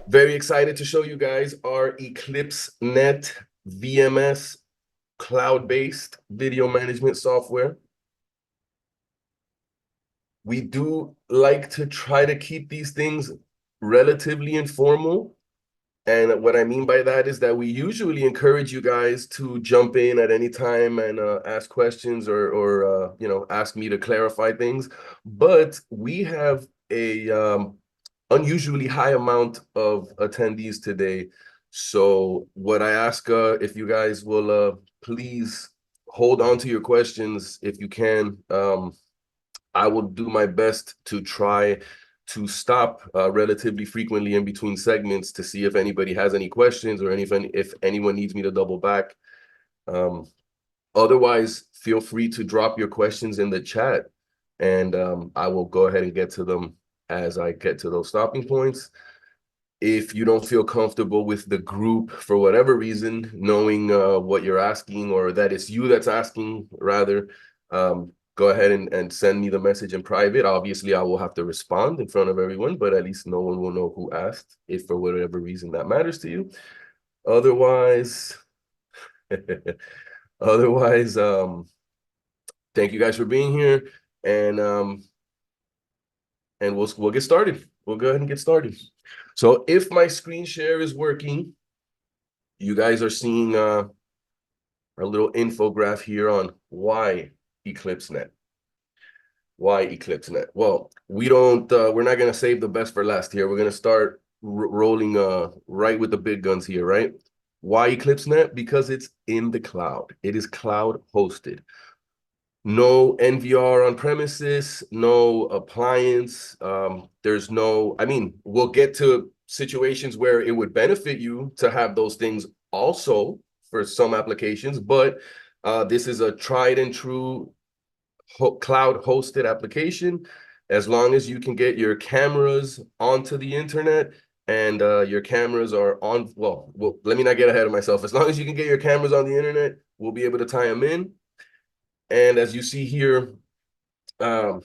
Very excited to show you guys our Eclipse Net VMS cloud-based video management software. We do like to try to keep these things relatively informal. And what I mean by that is that we usually encourage you guys to jump in at any time and ask questions or ask me to clarify things. But we have a unusually high amount of attendees today. So what I ask, if you guys will please hold on to your questions if you can. I will do my best to try to stop relatively frequently in between segments to see if anybody has any questions or if anyone needs me to double back. Otherwise, feel free to drop your questions in the chat, and I will go ahead and get to them as I get to those stopping points. If you don't feel comfortable with the group for whatever reason, knowing what you're asking, or that it's you that's asking rather, go ahead and send me the message in private. Obviously, I will have to respond in front of everyone, but at least no one will know who asked, if for whatever reason that matters to you. Otherwise, otherwise, thank you guys for being here, and we'll get started. We'll go ahead and get started. So if my screen share is working, you guys are seeing our little infograph here on why EclipseNet. Why EclipseNet? Well, we're not going to save the best for last here. We're going to start rolling right with the big guns here, right? Why EclipseNet? Because it's in the cloud. It is cloud hosted. No NVR on premises, no appliance. There's no, I mean, we'll get to situations where it would benefit you to have those things also for some applications, but this is a tried and true cloud hosted application. As long as you can get your cameras onto the internet and your cameras are on, well, let me not get ahead of myself. As long as you can get your cameras on the internet, we'll be able to tie them in. And as you see here, well,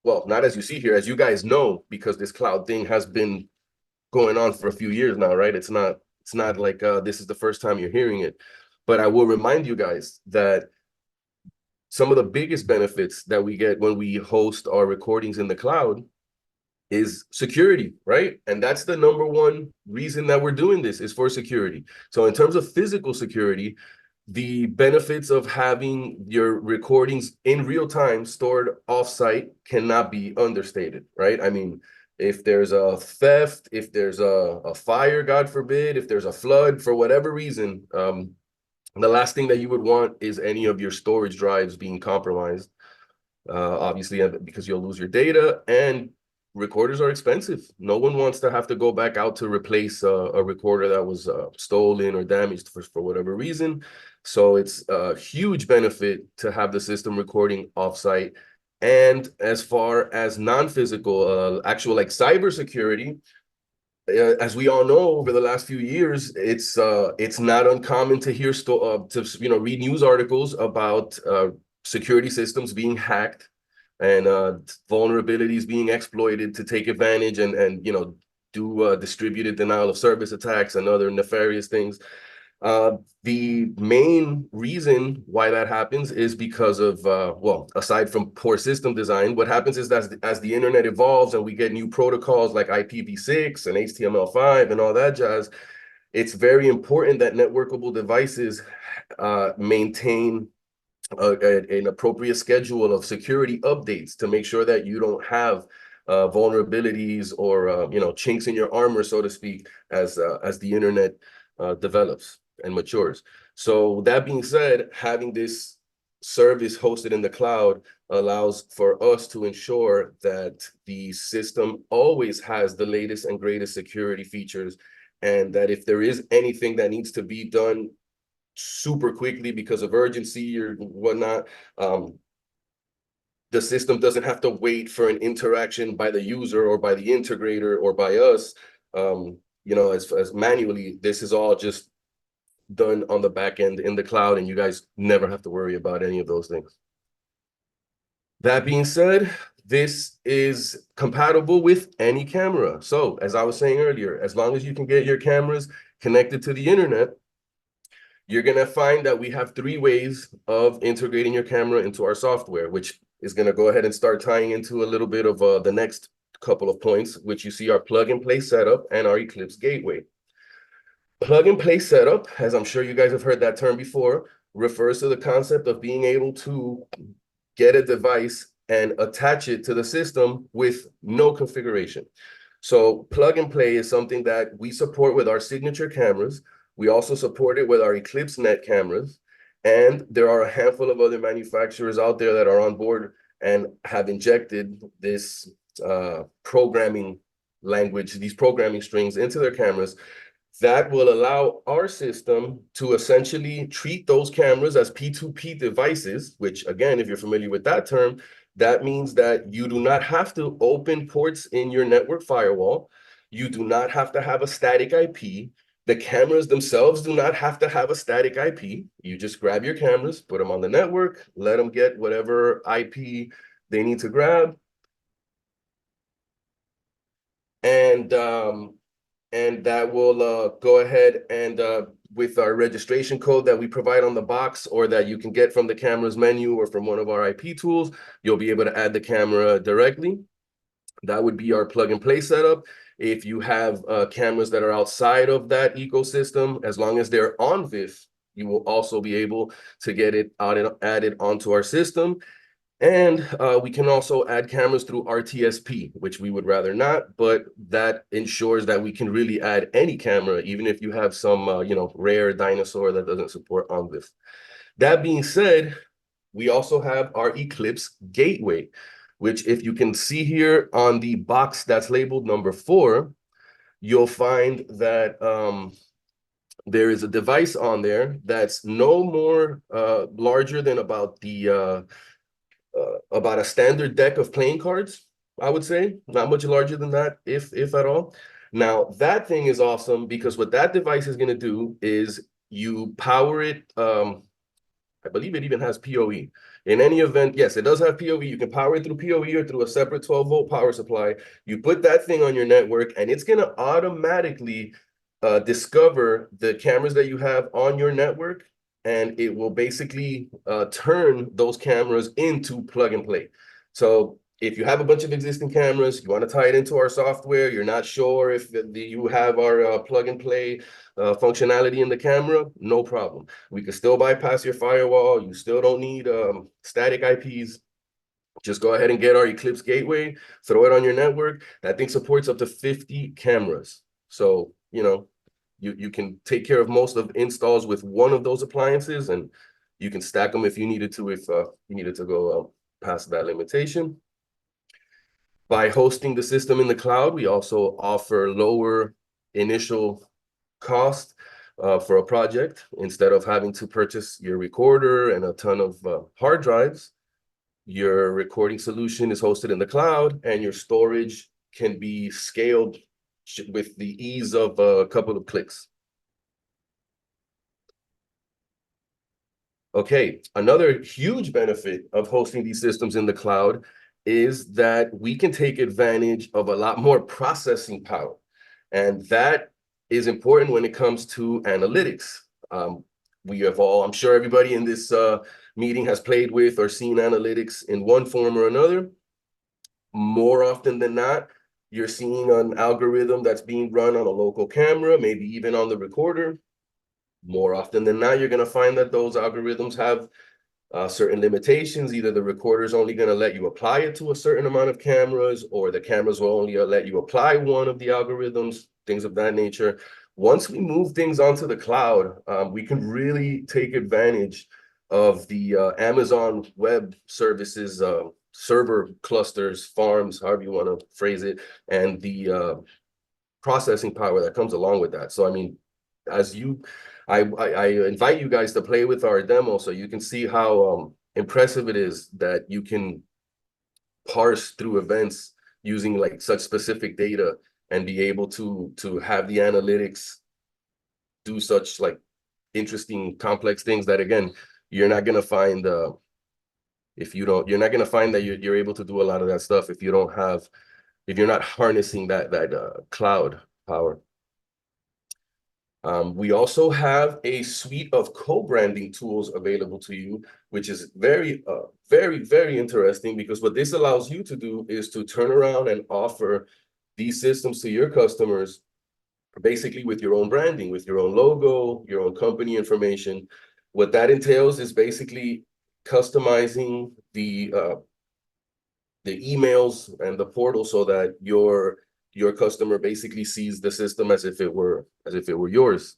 not as you see here, as you guys know, because this cloud thing has been going on for a few years now, right? It's not like this is the first time you're hearing it. But I will remind you guys that some of the biggest benefits that we get when we host our recordings in the cloud is security, right? And that's the number one reason that we're doing this, is for security. So in terms of physical security, the benefits of having your recordings in real time stored offsite cannot be understated, right? I mean, if there's a theft, if there's a fire, God forbid, if there's a flood for whatever reason, the last thing that you would want is any of your storage drives being compromised, obviously, because you'll lose your data, and recorders are expensive. No one wants to have to go back out to replace a recorder that was stolen or damaged for whatever reason. So it's a huge benefit to have the system recording offsite. And as far as non-physical, actual like cybersecurity, as we all know, over the last few years, it's not uncommon to hear read news articles about security systems being hacked and vulnerabilities being exploited to take advantage and do distributed denial of service attacks and other nefarious things. The main reason why that happens is because of, well, aside from poor system design, what happens is that as the internet evolves and we get new protocols like IPv6 and HTML5 and all that jazz, it's very important that networkable devices maintain an appropriate schedule of security updates to make sure that you don't have vulnerabilities or chinks in your armor, so to speak, as the internet develops and matures. So that being said, having this service hosted in the cloud allows for us to ensure that the system always has the latest and greatest security features, and that if there is anything that needs to be done super quickly because of urgency or whatnot, the system doesn't have to wait for an interaction by the user or by the integrator or by us. As manually, this is all just done on the back end in the cloud, and you guys never have to worry about any of those things. That being said, this is compatible with any camera. So as I was saying earlier, as long as you can get your cameras connected to the internet, you're going to find that we have 3 ways of integrating your camera into our software, which is going to go ahead and start tying into a little bit of the next couple of points, which you see our plug and play setup and our Eclipse gateway. Plug and play setup, as I'm sure you guys have heard that term before, refers to the concept of being able to get a device and attach it to the system with no configuration. So plug and play is something that we support with our signature cameras. We also support it with our Eclipse Net cameras. And there are a handful of other manufacturers out there that are on board and have injected this programming language, these programming strings into their cameras that will allow our system to essentially treat those cameras as P2P devices, which again, if you're familiar with that term, that means that you do not have to open ports in your network firewall. You do not have to have a static IP. The cameras themselves do not have to have a static IP. You just grab your cameras, put them on the network, let them get whatever IP they need to grab. And that will go ahead and with our registration code that we provide on the box or that you can get from the camera's menu or from one of our IP tools, you'll be able to add the camera directly. That would be our plug and play setup. If you have cameras that are outside of that ecosystem, as long as they're on VIF, you will also be able to get it added onto our system. And we can also add cameras through RTSP, which we would rather not, but that ensures that we can really add any camera, even if you have some, rare dinosaur that doesn't support OnVIF. That being said, we also have our Eclipse gateway, which if you can see here on the box that's labeled number 4, you'll find that there is a device on there that's no more larger than about a standard deck of playing cards, I would say. Not much larger than that, if at all. Now, that thing is awesome because what that device is going to do is you power it. I believe it even has PoE. In any event, yes, it does have PoE. You can power it through PoE or through a separate 12-volt power supply. You put that thing on your network, and it's going to automatically discover the cameras that you have on your network, and it will basically turn those cameras into plug and play. So if you have a bunch of existing cameras, you want to tie it into our software, you're not sure if you have our plug and play functionality in the camera, no problem. We can still bypass your firewall. You still don't need static IPs. Just go ahead and get our Eclipse gateway, throw it on your network. That thing supports up to 50 cameras. So, you can take care of most of installs with one of those appliances, and you can stack them if you needed to, if you needed to go past that limitation. By hosting the system in the cloud, we also offer lower initial cost for a project. Instead of having to purchase your recorder and a ton of hard drives, your recording solution is hosted in the cloud, and your storage can be scaled with the ease of a couple of clicks. Okay, another huge benefit of hosting these systems in the cloud is that we can take advantage of a lot more processing power. And that is important when it comes to analytics. I'm sure everybody in this meeting has played with or seen analytics in one form or another. More often than not, you're seeing an algorithm that's being run on a local camera, maybe even on the recorder. More often than not, you're going to find that those algorithms have certain limitations. Either the recorder is only going to let you apply it to a certain amount of cameras, or the cameras will only let you apply one of the algorithms, things of that nature. Once we move things onto the cloud, we can really take advantage of the Amazon Web Services server clusters, farms, however you want to phrase it, and the processing power that comes along with that. So, I mean, I invite you guys to play with our demo so you can see how impressive it is that you can parse through events using like such specific data and be able to have the analytics do such like interesting, complex things that, again, you're not going to find If you don't, you're not going to find that you're able to do a lot of that stuff if you don't have, if you're not harnessing that cloud power. We also have a suite of co-branding tools available to you, which is very, very interesting, because what this allows you to do is to turn around and offer these systems to your customers, basically with your own branding, with your own logo, your own company information. What that entails is basically customizing the emails and the portal so that your customer basically sees the system as if it were yours,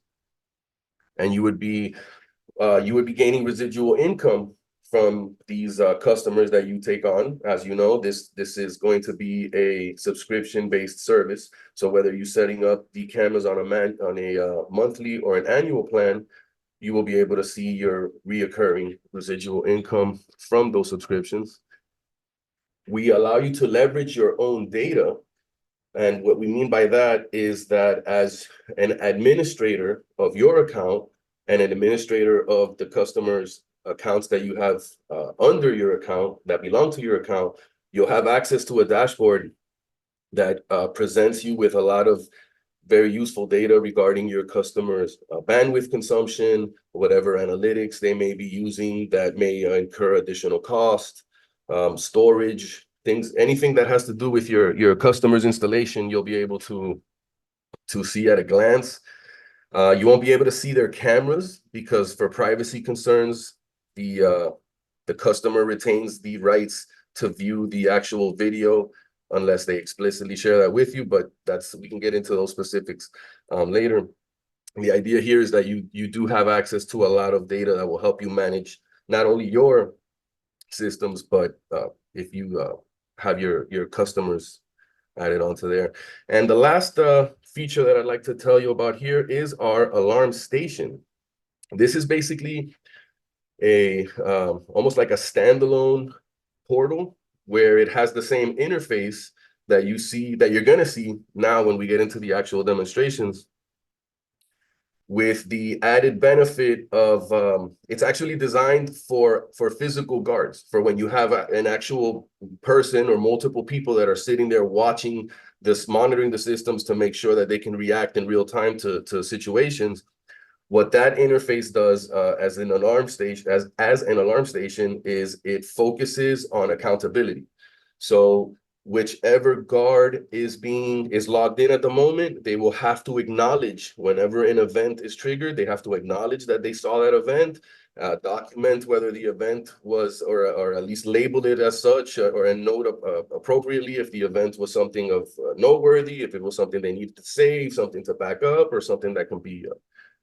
and you would be gaining residual income from these customers that you take on. As you know, this is going to be a subscription-based service. So whether you're setting up the cameras on a monthly or an annual plan, you will be able to see your reoccurring residual income from those subscriptions. We allow you to leverage your own data. And what we mean by that is that as an administrator of your account and an administrator of the customer's accounts that you have under your account, that belong to your account, you'll have access to a dashboard that presents you with a lot of very useful data regarding your customers' bandwidth consumption, whatever analytics they may be using that may incur additional cost, storage, things, anything that has to do with your customer's installation, you'll be able to see at a glance. You won't be able to see their cameras because for privacy concerns, the customer retains the rights to view the actual video unless they explicitly share that with you, but we can get into those specifics later. The idea here is that you do have access to a lot of data that will help you manage not only your systems, but if you have your customers added onto there. And the last feature that I'd like to tell you about here is our alarm station. This is basically a almost like a standalone portal where it has the same interface that you're going to see now when we get into the actual demonstrations, with the added benefit of it's actually designed for physical guards, for when you have an actual person or multiple people that are sitting there watching this, monitoring the systems to make sure that they can react in real time to situations. What that interface does as an alarm station is it focuses on accountability. So whichever guard is logged in at the moment, they will have to acknowledge whenever an event is triggered. They have to acknowledge that they saw that event, document whether the event was, or at least label it as such, or a note appropriately if the event was something of noteworthy, if it was something they needed to save, something to back up, or something that can be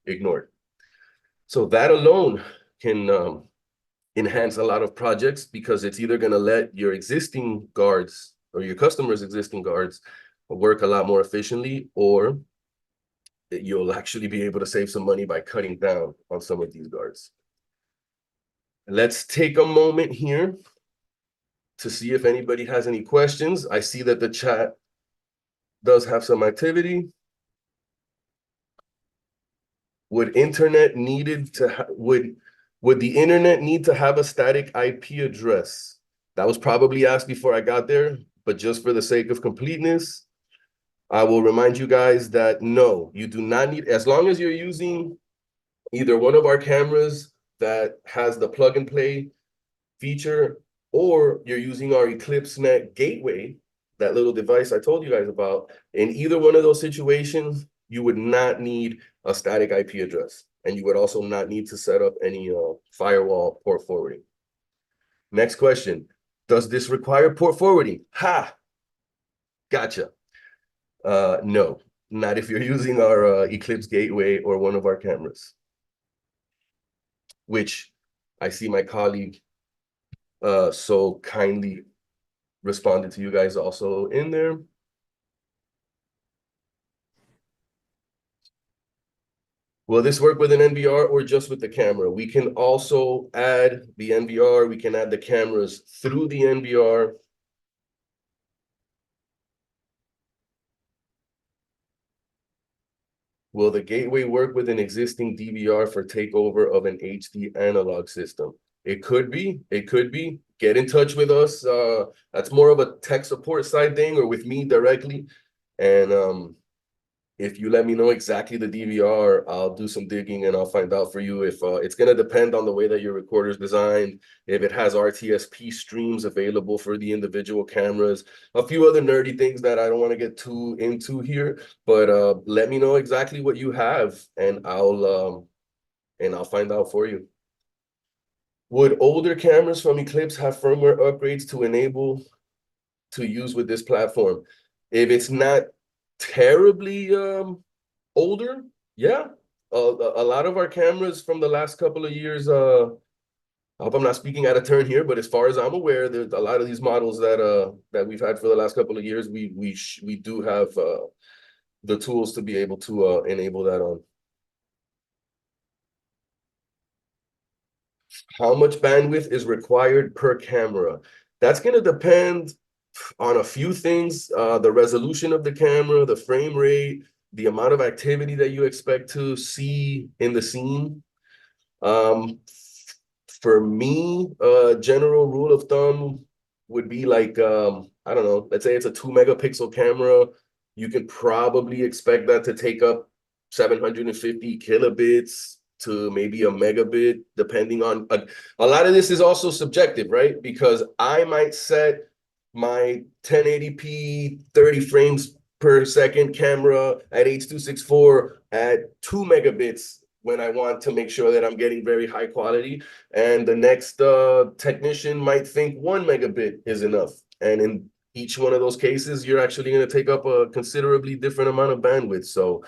ignored. So that alone can enhance a lot of projects, because it's either going to let your existing guards or your customers' existing guards work a lot more efficiently, or you'll actually be able to save some money by cutting down on some of these guards. Let's take a moment here to see if anybody has any questions. I see that the chat does have some activity. Would the internet need to have a static IP address? That was probably asked before I got there, but just for the sake of completeness, I will remind you guys that no, you do not need, as long as you're using either one of our cameras that has the plug and play feature, or you're using our Eclipse Net gateway, that little device I told you guys about. In either one of those situations, you would not need a static IP address, and you would also not need to set up any firewall port forwarding. Next question, does this require port forwarding? Ha! Gotcha. No, not if you're using our Eclipse gateway or one of our cameras, which I see my colleague so kindly responded to you guys also in there. Will this work with an NVR or just with the camera? We can also add the NVR. We can add the cameras through the NVR. Will the gateway work with an existing DVR for takeover of an HD analog system? It could be. get in touch with us. That's more of a tech support side thing, or with me directly. And if you let me know exactly the DVR, I'll do some digging and I'll find out for you if it's going to depend on the way that your recorder is designed, if it has RTSP streams available for the individual cameras, a few other nerdy things that I don't want to get too into here. But let me know exactly what you have, and I'll find out for you. Would older cameras from Eclipse have firmware upgrades to enable to use with this platform? If it's not terribly older, yeah. A lot of our cameras from the last couple of years, I hope I'm not speaking out of turn here, but as far as I'm aware, there's a lot of these models that we've had for the last couple of years. We do have the tools to be able to enable that on. How much bandwidth is required per camera? That's going to depend on a few things: the resolution of the camera, the frame rate, the amount of activity that you expect to see in the scene. For me, general rule of thumb would be like, I don't know, let's say it's a 2 megapixel camera. You could probably expect that to take up 750 kilobits to maybe a megabit, depending on a lot of this is also subjective, right? Because I might set my 1080p 30 frames per second camera at H.264 at 2 megabits when I want to make sure that I'm getting very high quality. And the next technician might think 1 megabit is enough. And in each one of those cases, you're actually going to take up a considerably different amount of bandwidth. So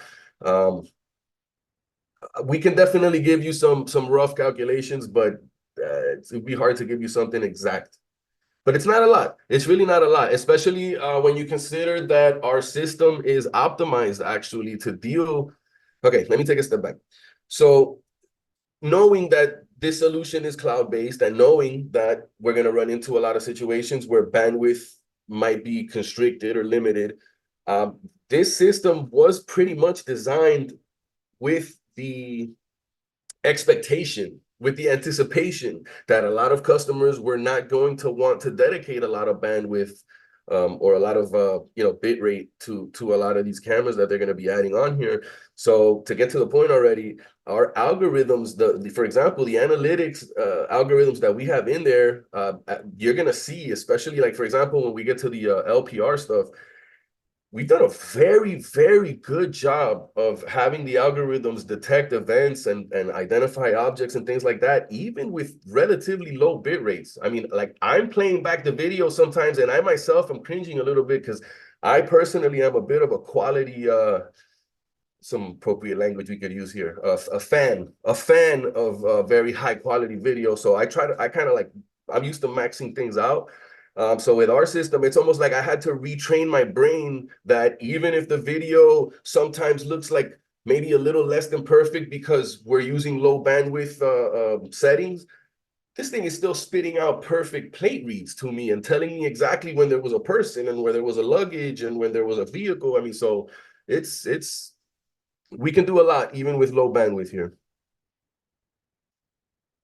we can definitely give you some rough calculations, but it'd be hard to give you something exact. But it's not a lot. It's really not a lot, especially when you consider that our system is optimized actually to deal. Okay, let me take a step back. So knowing that this solution is cloud-based and knowing that we're going to run into a lot of situations where bandwidth might be constricted or limited, this system was pretty much designed with the expectation, with the anticipation that a lot of customers were not going to want to dedicate a lot of bandwidth or a lot of bit rate to a lot of these cameras that they're going to be adding on here. So to get to the point already, our algorithms, for example, the analytics algorithms that we have in there, you're going to see, especially like, for example, when we get to the LPR stuff, we've done a very, very good job of having the algorithms detect events and identify objects and things like that, even with relatively low bit rates. I mean, like, I'm playing back the video sometimes, and I myself am cringing a little bit because I personally am a bit of a quality, some appropriate language we could use here, a fan of very high quality video. So I kind of like, I'm used to maxing things out. So with our system, it's almost like I had to retrain my brain that even if the video sometimes looks like maybe a little less than perfect because we're using low bandwidth settings, this thing is still spitting out perfect plate reads to me and telling me exactly when there was a person and where there was a luggage and when there was a vehicle. I mean, so we can do a lot even with low bandwidth here.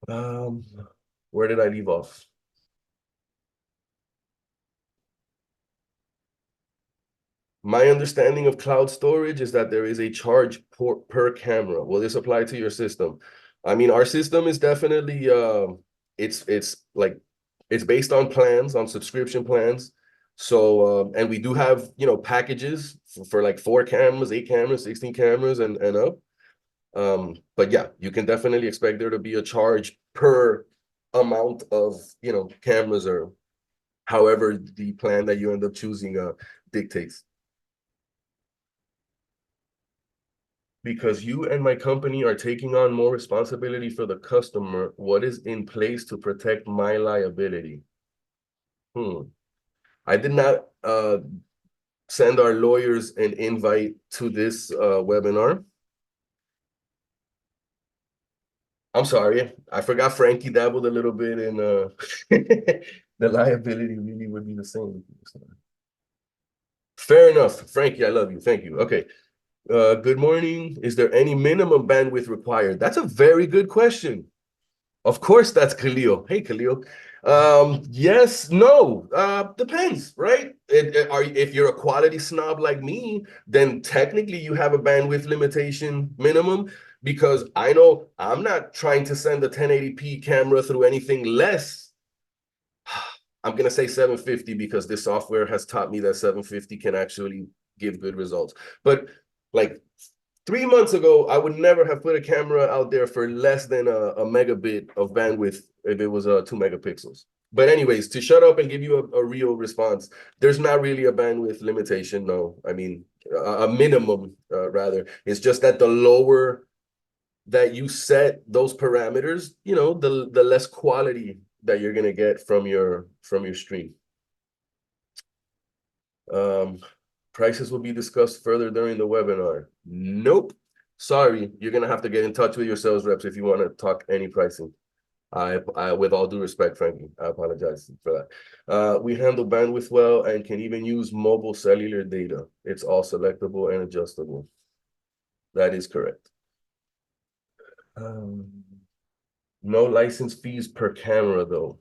Where did I leave off? My understanding of cloud storage is that there is a charge per camera. Will this apply to your system? I mean, our system is definitely it's like it's based on plans, on subscription plans. So and we do have packages for like 4 cameras, 8 cameras, 16 cameras and up. But yeah, you can definitely expect there to be a charge per amount of cameras or however the plan that you end up choosing dictates. Because you and my company are taking on more responsibility for the customer, what is in place to protect my liability? I did not send our lawyers an invite to this webinar. I'm sorry, I forgot Frankie dabbled a little bit in the liability really would be the same. Fair enough, Frankie, I love you. Thank you. Okay. Good morning. Is there any minimum bandwidth required? That's a very good question. Of course, that's Khalil. Hey, Khalil. Yes, no, depends, right? If you're a quality snob like me, then technically you have a bandwidth limitation minimum, because I know I'm not trying to send a 1080p camera through anything less. I'm gonna say 750 because this software has taught me that 750 can actually give good results. But like 3 months ago, I would never have put a camera out there for less than a megabit of bandwidth if it was 2 megapixels. But anyways, to shut up and give you a real response, there's not really a bandwidth limitation. No, I mean a minimum rather. It's just that the lower that you set those parameters, the less quality that you're gonna get from your stream. Um, Prices will be discussed further during the webinar. Nope. Sorry, you're gonna have to get in touch with your sales reps if you want to talk any pricing. With all due respect, Frankie, I apologize for that. We handle bandwidth well and can even use mobile cellular data. It's all selectable and adjustable. That is correct. Um, no license fees per camera, though.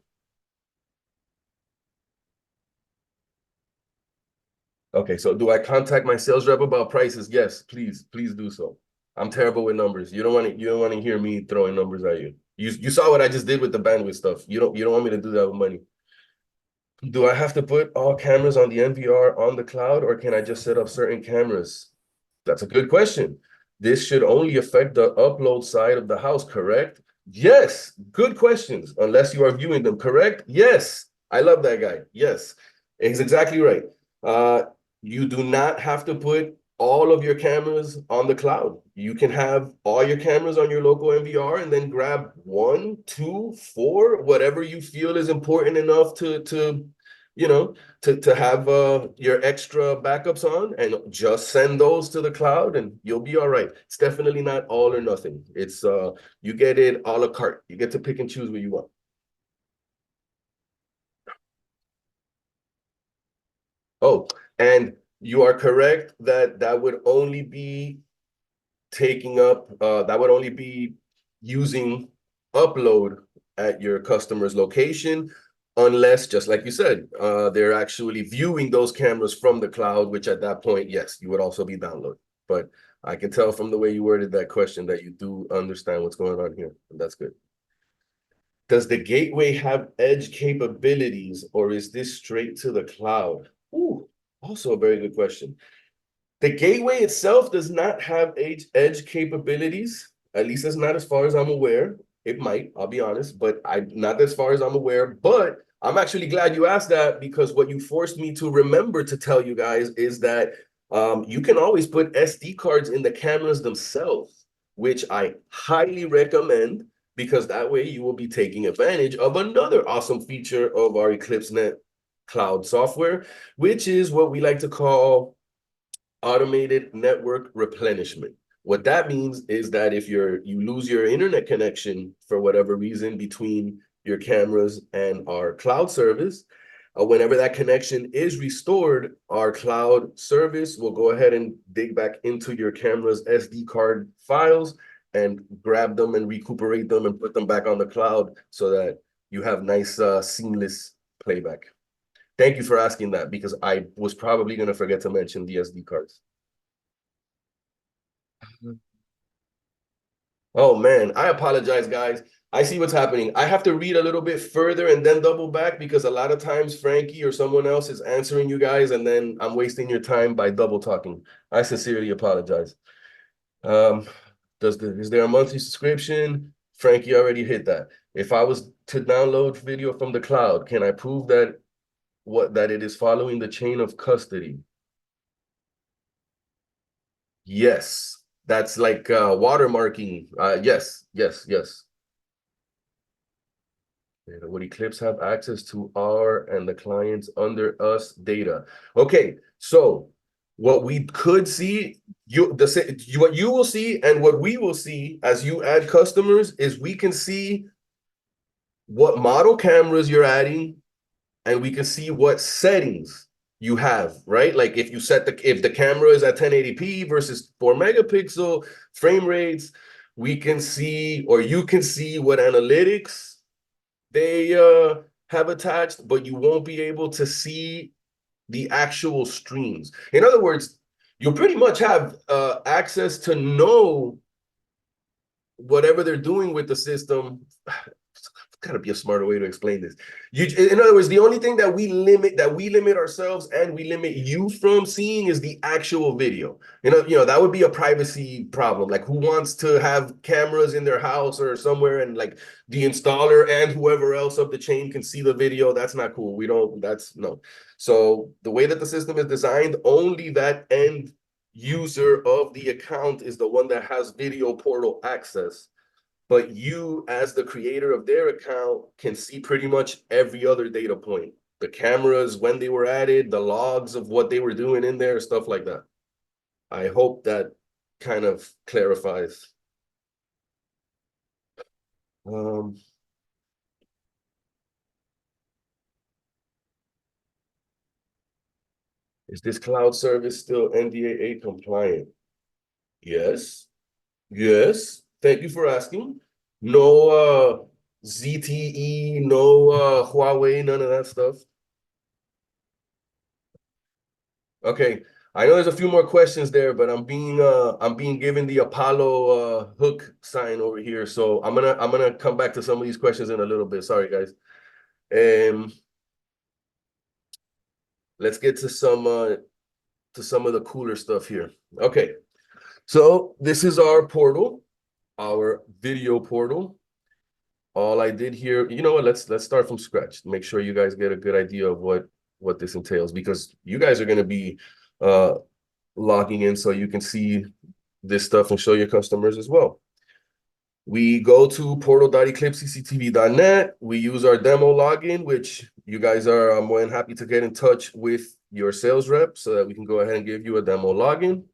Okay, so do I contact my sales rep about prices? Yes, please do so. I'm terrible with numbers. You don't want to hear me throwing numbers at you. You saw what I just did with the bandwidth stuff. You don't want me to do that with money. Do I have to put all cameras on the NVR on the cloud, or can I just set up certain cameras? That's a good question. This should only affect the upload side of the house, correct? Yes, good questions. Unless you are viewing them, correct? Yes. I love that guy. Yes, it's exactly right. Uh, you do not have to put all of your cameras on the cloud. You can have all your cameras on your local NVR and then grab one, two, four, whatever you feel is important enough you know, to have your extra backups on, and just send those to the cloud and you'll be all right. It's definitely not all or nothing. It's you get it a la carte. You get to pick and choose what you want. Oh, and you are correct that that would only be that would only be using upload at your customer's location, unless, just like you said, they're actually viewing those cameras from the cloud, which at that point, yes, you would also be downloading. But I can tell from the way you worded that question that you do understand what's going on here, and that's good. Does the gateway have edge capabilities, or is this straight to the cloud? Ooh, also a very good question. The gateway itself does not have edge capabilities, at least that's not as far as I'm aware. It might, I'll be honest, but I not as far as I'm aware. But I'm actually glad you asked that, because what you forced me to remember to tell you guys is that you can always put SD cards in the cameras themselves, which I highly recommend, because that way you will be taking advantage of another awesome feature of our EclipseNet cloud software, which is what we like to call automated network replenishment. What that means is that if you lose your internet connection for whatever reason between your cameras and our cloud service, whenever that connection is restored, our cloud service will go ahead and dig back into your camera's SD card files and grab them and recuperate them and put them back on the cloud so that you have nice seamless playback. Thank you for asking that, because I was probably going to forget to mention the SD cards. Oh man, I apologize, guys. I see what's happening. I have to read a little bit further and then double back, because a lot of times Frankie or someone else is answering you guys, and then I'm wasting your time by double talking. I sincerely apologize. Um, is there a monthly subscription? Frankie already hit that. If I was to download video from the cloud, can I prove that it is following the chain of custody? Yes. That's like watermarking. Yes. Would Eclipse have access to our and the clients under us data? Okay, so what we could see, what you will see and what we will see as you add customers is we can see what model cameras you're adding, and we can see what settings you have, right? Like if the camera is at 1080p versus 4 megapixel frame rates, we can see, or you can see what analytics have attached, but you won't be able to see the actual streams. In other words, you'll pretty much have access to know whatever they're doing with the system. Gotta be a smarter way to explain this. In other words, the only thing that we limit ourselves and we limit you from seeing is the actual video. That would be a privacy problem. Like, who wants to have cameras in their house or somewhere, and like the installer and whoever else up the chain can see the video? That's not cool. We don't. That's no. So the way that the system is designed, only that end user of the account is the one that has video portal access. But you, as the creator of their account, can see pretty much every other data point. The cameras, when they were added, the logs of what they were doing in there, stuff like that. I hope that kind of clarifies. Is this cloud service still NDAA compliant? Yes. Yes. Thank you for asking. No ZTE, no Huawei, none of that stuff. Okay, I know there's a few more questions there, but I'm being given the Apollo hook sign over here, so I'm gonna come back to some of these questions in a little bit. Sorry, guys. Um, let's get to some of the cooler stuff here. Okay, so this is our portal, our video portal. All I did here, you know what? Let's start from scratch. Make sure you guys get a good idea of what this entails, because you guys are going to be logging in so you can see this stuff and show your customers as well. We go to portal.eclipsecctv.net. We use our demo login, which you guys are more than happy to get in touch with your sales rep so that we can go ahead and give you a demo login.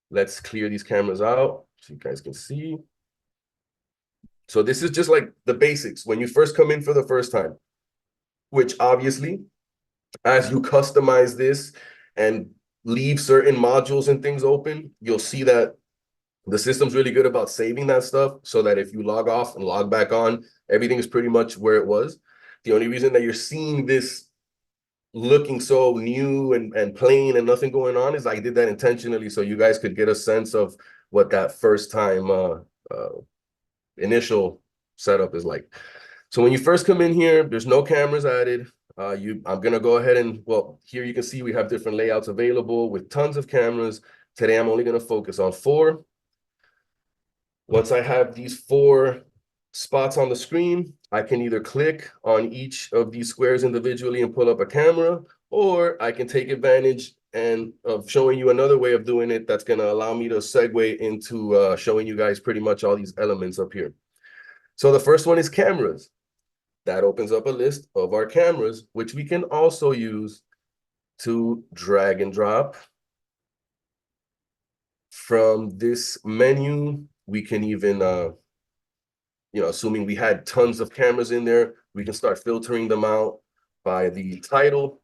Let's clear these cameras out so you guys can see. So this is just like the basics when you first come in for the first time, which obviously, as you customize this and leave certain modules and things open, you'll see that the system's really good about saving that stuff so that if you log off and log back on, everything is pretty much where it was. The only reason that you're seeing this looking so new and plain and nothing going on is I did that intentionally so you guys could get a sense of what that first time initial setup is like. So when you first come in here, there's no cameras added. I'm gonna go ahead and, well, here you can see we have different layouts available with tons of cameras. Today, I'm only gonna focus on 4. Once I have these 4 spots on the screen, I can either click on each of these squares individually and pull up a camera, or I can take advantage of showing you another way of doing it that's gonna allow me to segue into showing you guys pretty much all these elements up here. So the first one is cameras. That opens up a list of our cameras, which we can also use to drag and drop. From this menu, we can even, assuming we had tons of cameras in there, we can start filtering them out by the title,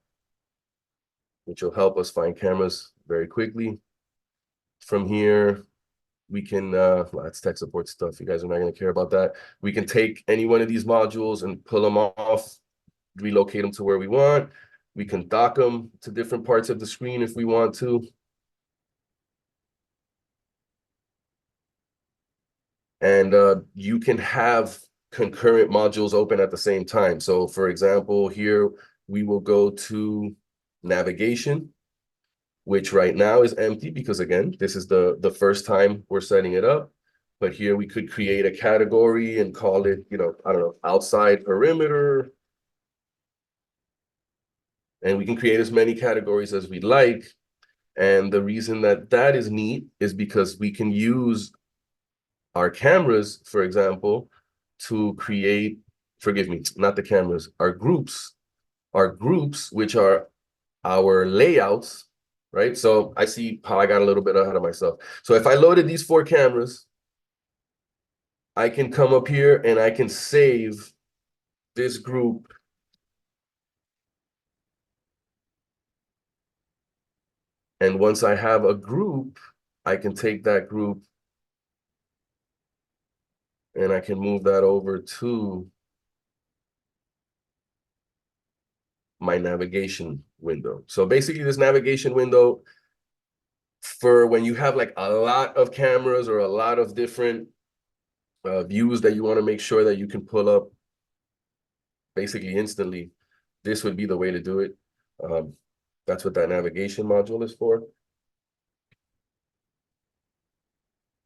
which will help us find cameras very quickly. From here, we can, well, that's tech support stuff. You guys are not going to care about that. We can take any one of these modules and pull them off, relocate them to where we want. We can dock them to different parts of the screen if we want to. And you can have concurrent modules open at the same time. So for example, here we will go to navigation, which right now is empty because, again, this is the first time we're setting it up. But here we could create a category and call it, I don't know, outside perimeter. And we can create as many categories as we like. And the reason that that is neat is because we can use our cameras, for example, to create, forgive me, not the cameras, our groups, which are our layouts, right? So I see how I got a little bit ahead of myself. So if I loaded these 4 cameras, I can come up here and I can save this group. And once I have a group, I can take that group and I can move that over to my navigation window. So basically this navigation window, for when you have like a lot of cameras or a lot of different views that you want to make sure that you can pull up basically instantly, this would be the way to do it. That's what that navigation module is for.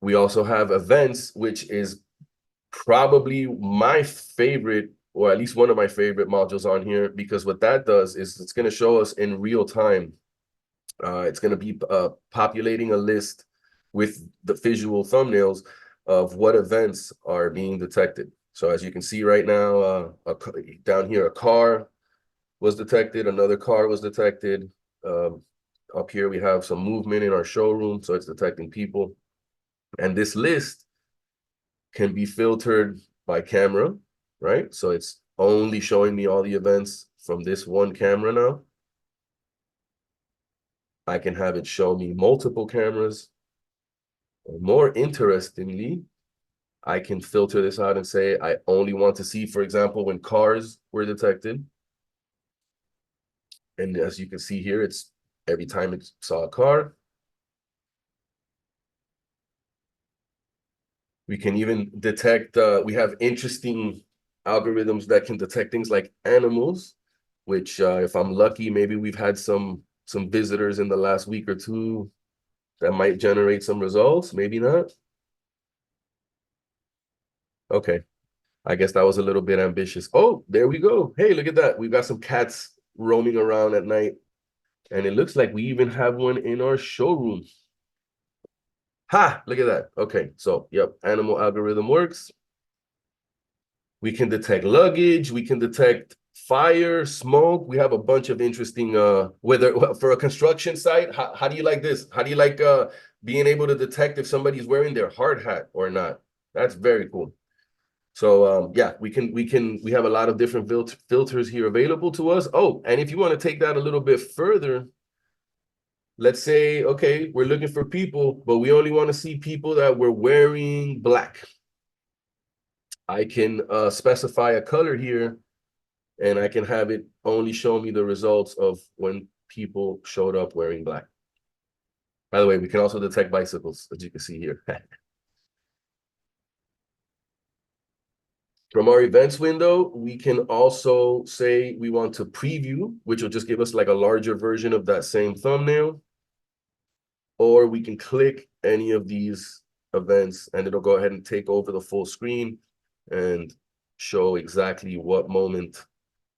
We also have events, which is probably my favorite, or at least one of my favorite modules on here, because what that does is it's going to show us in real time. It's going to be populating a list with the visual thumbnails of what events are being detected. So as you can see right now, down here, a car was detected, another car was detected. Up here, we have some movement in our showroom, so it's detecting people. And this list can be filtered by camera, right? So it's only showing me all the events from this one camera now. I can have it show me multiple cameras. Or more interestingly, I can filter this out and say, I only want to see, for example, when cars were detected. And as you can see here, it's every time it saw a car. We can even detect, we have interesting algorithms that can detect things like animals, which if I'm lucky, maybe we've had some visitors in the last week or two that might generate some results, maybe not. Okay, I guess that was a little bit ambitious. Oh, there we go. Hey, look at that. We've got some cats roaming around at night. And it looks like we even have one in our showroom. Ha, look at that. Okay, so yep, animal algorithm works. We can detect luggage, we can detect fire, smoke. We have a bunch of interesting whether for a construction site, how do you like this? How do you like being able to detect if somebody's wearing their hard hat or not? That's very cool. So yeah, we have a lot of different filters here available to us. Oh, and if you want to take that a little bit further, let's say, okay, we're looking for people, but we only want to see people that were wearing black. I can specify a color here, and I can have it only show me the results of when people showed up wearing black. By the way, we can also detect bicycles, as you can see here. From our events window, we can also say we want to preview, which will just give us like a larger version of that same thumbnail. Or we can click any of these events and it'll go ahead and take over the full screen and show exactly what moment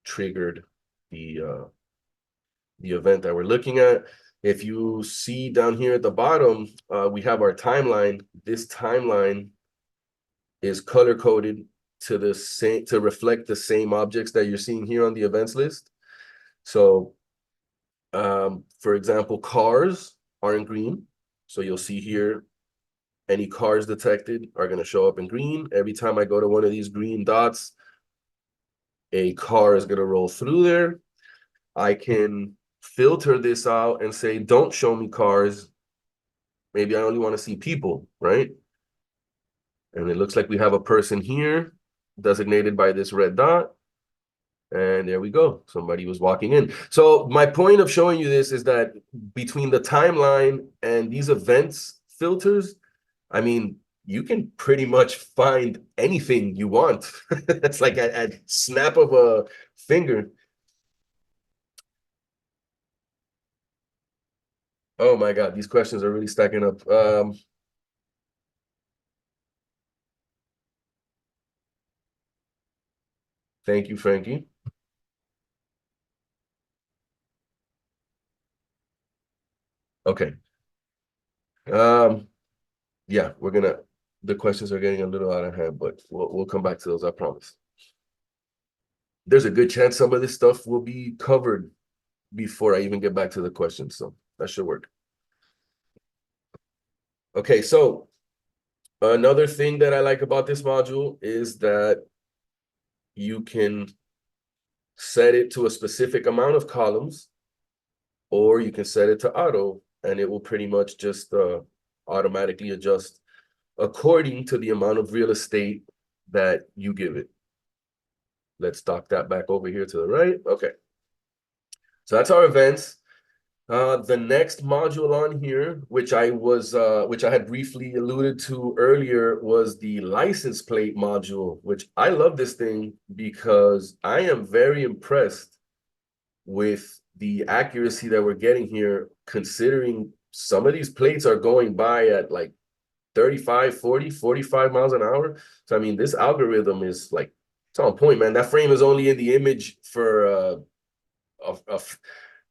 triggered the event that we're looking at. If you see down here at the bottom, we have our timeline. This timeline is color coded to the same, to reflect the same objects that you're seeing here on the events list. So, for example, cars are in green. So you'll see here, any cars detected are going to show up in green. Every time I go to one of these green dots, a car is going to roll through there. I can filter this out and say, don't show me cars. Maybe I only want to see people, right? And it looks like we have a person here designated by this red dot. And there we go. Somebody was walking in. So my point of showing you this is that between the timeline and these events filters, I mean, you can pretty much find anything you want. It's like a snap of a finger. Oh my God, these questions are really stacking up. Thank you, Frankie. Okay. Yeah, the questions are getting a little out of hand, but we'll come back to those, I promise. There's a good chance some of this stuff will be covered before I even get back to the questions, so that should work. Okay, so another thing that I like about this module is that you can set it to a specific amount of columns, or you can set it to auto, and it will pretty much just automatically adjust according to the amount of real estate that you give it. Let's dock that back over here to the right. Okay. So that's our events. The next module on here, which I had briefly alluded to earlier, was the license plate module, which I love this thing because I am very impressed with the accuracy that we're getting here, considering some of these plates are going by at like 35, 40, 45 miles an hour. So, I mean, this algorithm is like, it's on point, man. That frame is only in the image for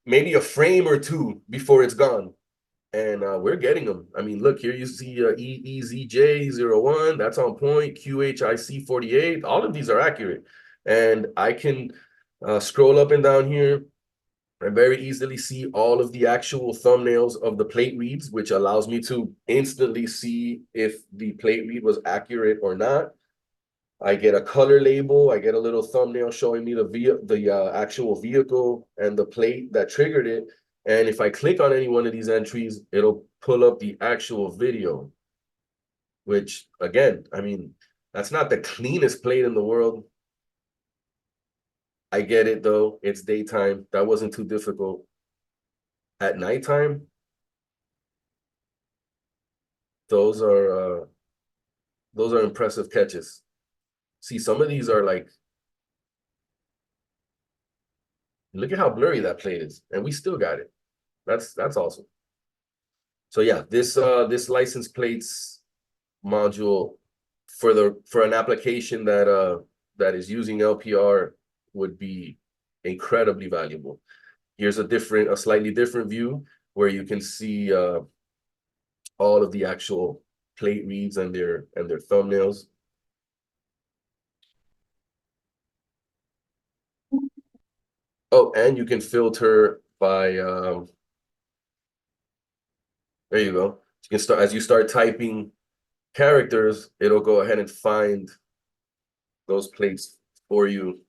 maybe a frame or two before it's gone. And we're getting them. I mean, look, here you see EEZJ01, that's on point, QHIC48. All of these are accurate. And I can scroll up and down here and very easily see all of the actual thumbnails of the plate reads, which allows me to instantly see if the plate read was accurate or not. I get a color label. I get a little thumbnail showing me the actual vehicle and the plate that triggered it. And if I click on any one of these entries, it'll pull up the actual video, which again, I mean, that's not the cleanest plate in the world. I get it though. It's daytime. That wasn't too difficult. At nighttime, those are impressive catches. See, some of these are like, look at how blurry that plate is, and we still got it. That's awesome. So yeah, this license plates module for an application that is using LPR would be incredibly valuable. Here's a slightly different view where you can see all of the actual plate reads and their thumbnails. Oh, and you can filter by there you go. You can start as you start typing characters, it'll go ahead and find those plates for you.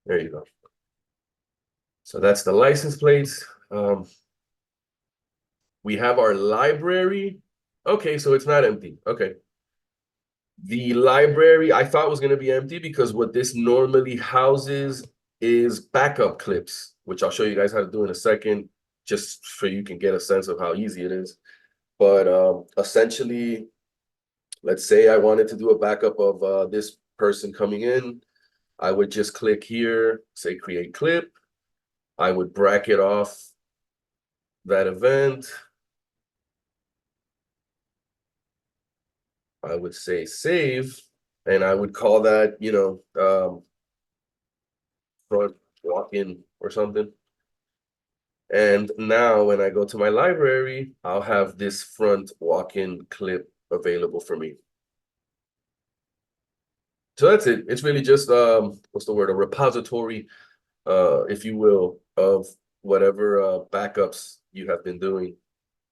There you go. So that's the license plates. We have our library. Okay, so it's not empty. Okay. The library I thought was going to be empty because what this normally houses is backup clips, which I'll show you guys how to do in a second, just so you can get a sense of how easy it is. But essentially, let's say I wanted to do a backup of this person coming in. I would just click here, say create clip. I would bracket off that event. I would say save, and I would call that, front walk-in or something. And now when I go to my library, I'll have this front walk-in clip available for me. So that's it. It's really just what's the word? A repository, if you will, of whatever backups you have been doing,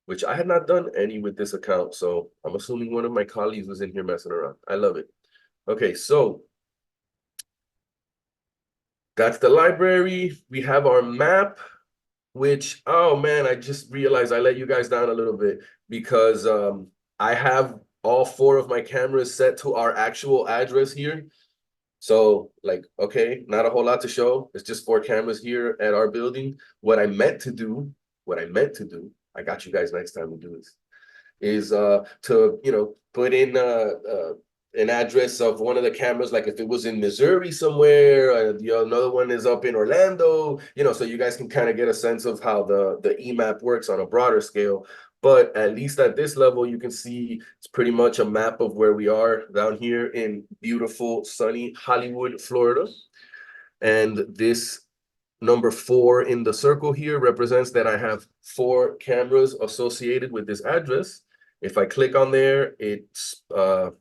which I had not done any with this account. So I'm assuming one of my colleagues was in here messing around. I love it. Okay, so that's the library. We have our map, which, oh man, I just realized I let you guys down a little bit because I have all four of my cameras set to our actual address here. So like, okay, not a whole lot to show. It's just four cameras here at our building. What I meant to do, I got you guys next time we do this, is to put in an address of one of the cameras, like if it was in Missouri somewhere, another one is up in Orlando, so you guys can kind of get a sense of how the EMAP works on a broader scale. But at least at this level, you can see it's pretty much a map of where we are down here in beautiful, sunny Hollywood, Florida. And this number 4 in the circle here represents that I have 4 cameras associated with this address. If I click on there, it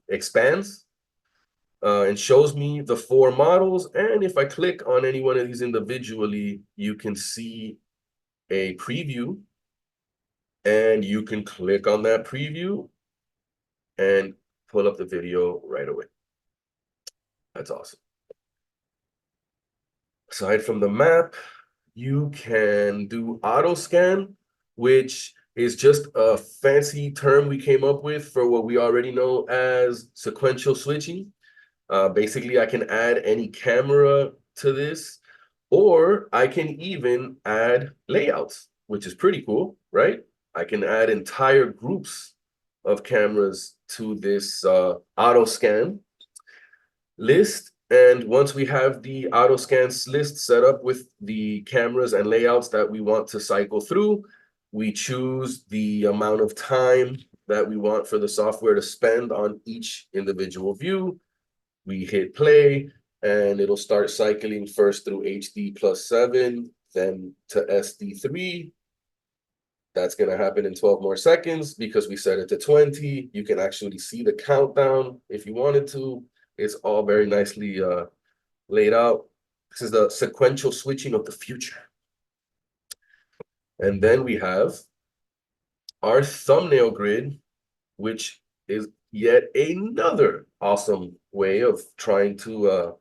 expands and shows me the 4 models. And if I click on any one of these individually, you can see a preview. And you can click on that preview and pull up the video right away. That's awesome. Aside from the map, you can do auto scan, which is just a fancy term we came up with for what we already know as sequential switching. Basically, I can add any camera to this, or I can even add layouts, which is pretty cool, right? I can add entire groups of cameras to this auto scan list. And once we have the auto scans list set up with the cameras and layouts that we want to cycle through, we choose the amount of time that we want for the software to spend on each individual view. We hit play, and it'll start cycling first through HD+7, then to SD3. That's going to happen in 12 more seconds because we set it to 20. You can actually see the countdown if you wanted to. It's all very nicely laid out. This is the sequential switching of the future. And then we have our thumbnail grid, which is yet another awesome way of trying to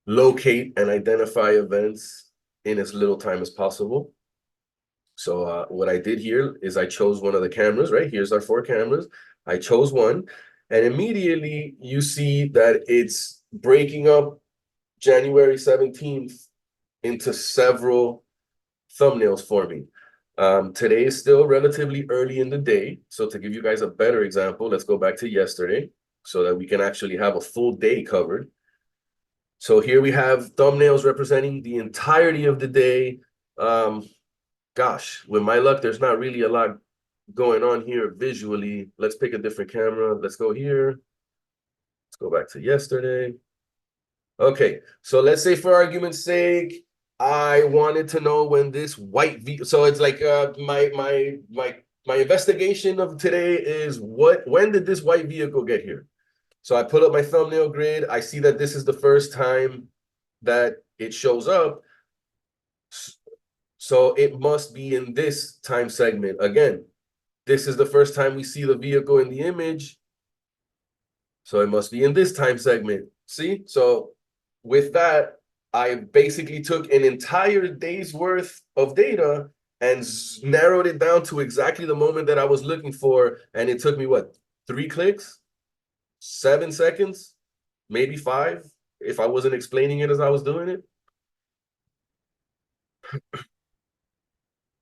locate and identify events in as little time as possible. So what I did here is I chose one of the cameras, right? Here's our 4 cameras. I chose one, and immediately you see that it's breaking up January 17th into several thumbnails for me. Today is still relatively early in the day. So to give you guys a better example, let's go back to yesterday so that we can actually have a full day covered. So here we have thumbnails representing the entirety of the day. Gosh, with my luck, there's not really a lot going on here visually. Let's pick a different camera. Let's go here. Let's go back to yesterday. Okay, so let's say for argument's sake, I wanted to know when this white vehicle. So it's like my investigation of today is when did this white vehicle get here? So I pull up my thumbnail grid. I see that this is the first time that it shows up. So it must be in this time segment. Again, this is the first time we see the vehicle in the image. So it must be in this time segment. See? So with that, I basically took an entire day's worth of data and narrowed it down to exactly the moment that I was looking for. And it took me, what, 3 clicks? 7 seconds? Maybe 5, if I wasn't explaining it as I was doing it.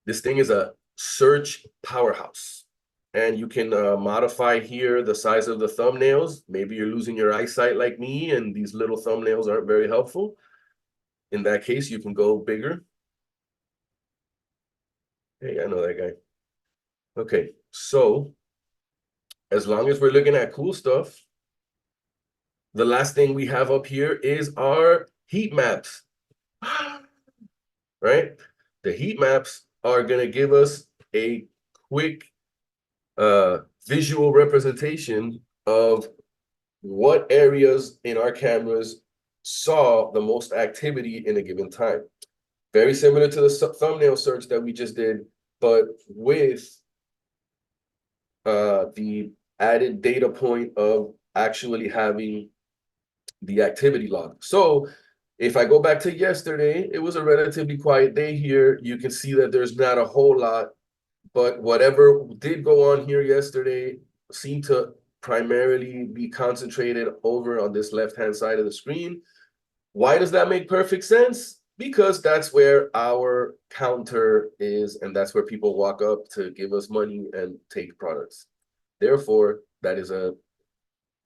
This thing is a search powerhouse. And you can modify here the size of the thumbnails. Maybe you're losing your eyesight like me, and these little thumbnails aren't very helpful. In that case, you can go bigger. Hey, I know that guy. Okay, so as long as we're looking at cool stuff, the last thing we have up here is our heat maps. Right? The heat maps are going to give us a quick visual representation of what areas in our cameras saw the most activity in a given time. Very similar to the thumbnail search that we just did, but with the added data point of actually having the activity log. So if I go back to yesterday, it was a relatively quiet day here. You can see that there's not a whole lot, but whatever did go on here yesterday seemed to primarily be concentrated over on this left-hand side of the screen. Why does that make perfect sense? Because that's where our counter is, and that's where people walk up to give us money and take products. Therefore, that is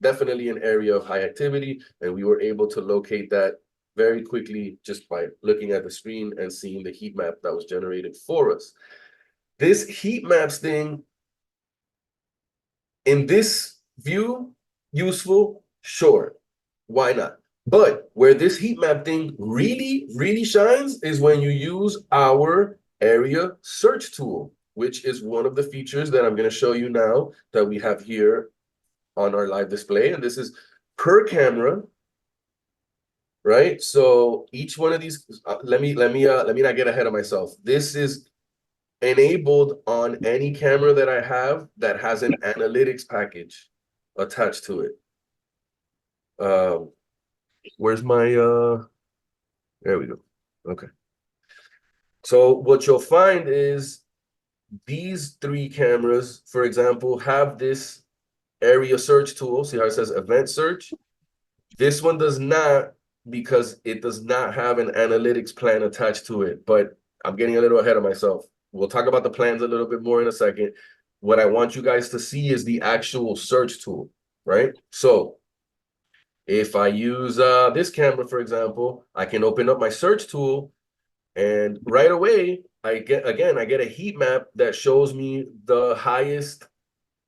definitely an area of high activity, and we were able to locate that very quickly just by looking at the screen and seeing the heat map that was generated for us. This heat maps thing, in this view, useful, sure, why not? But where this heat map thing really shines is when you use our area search tool, which is one of the features that I'm going to show you now that we have here on our live display. And this is per camera, right? So each one of these, let me not get ahead of myself. This is enabled on any camera that I have that has an analytics package attached to it. Where's my there we go. Okay. So what you'll find is these three cameras, for example, have this area search tool. See how it says event search? This one does not, because it does not have an analytics plan attached to it. But I'm getting a little ahead of myself. We'll talk about the plans a little bit more in a second. What I want you guys to see is the actual search tool, right? So if I use this camera, for example, I can open up my search tool, and right away, I get a heat map that shows me the highest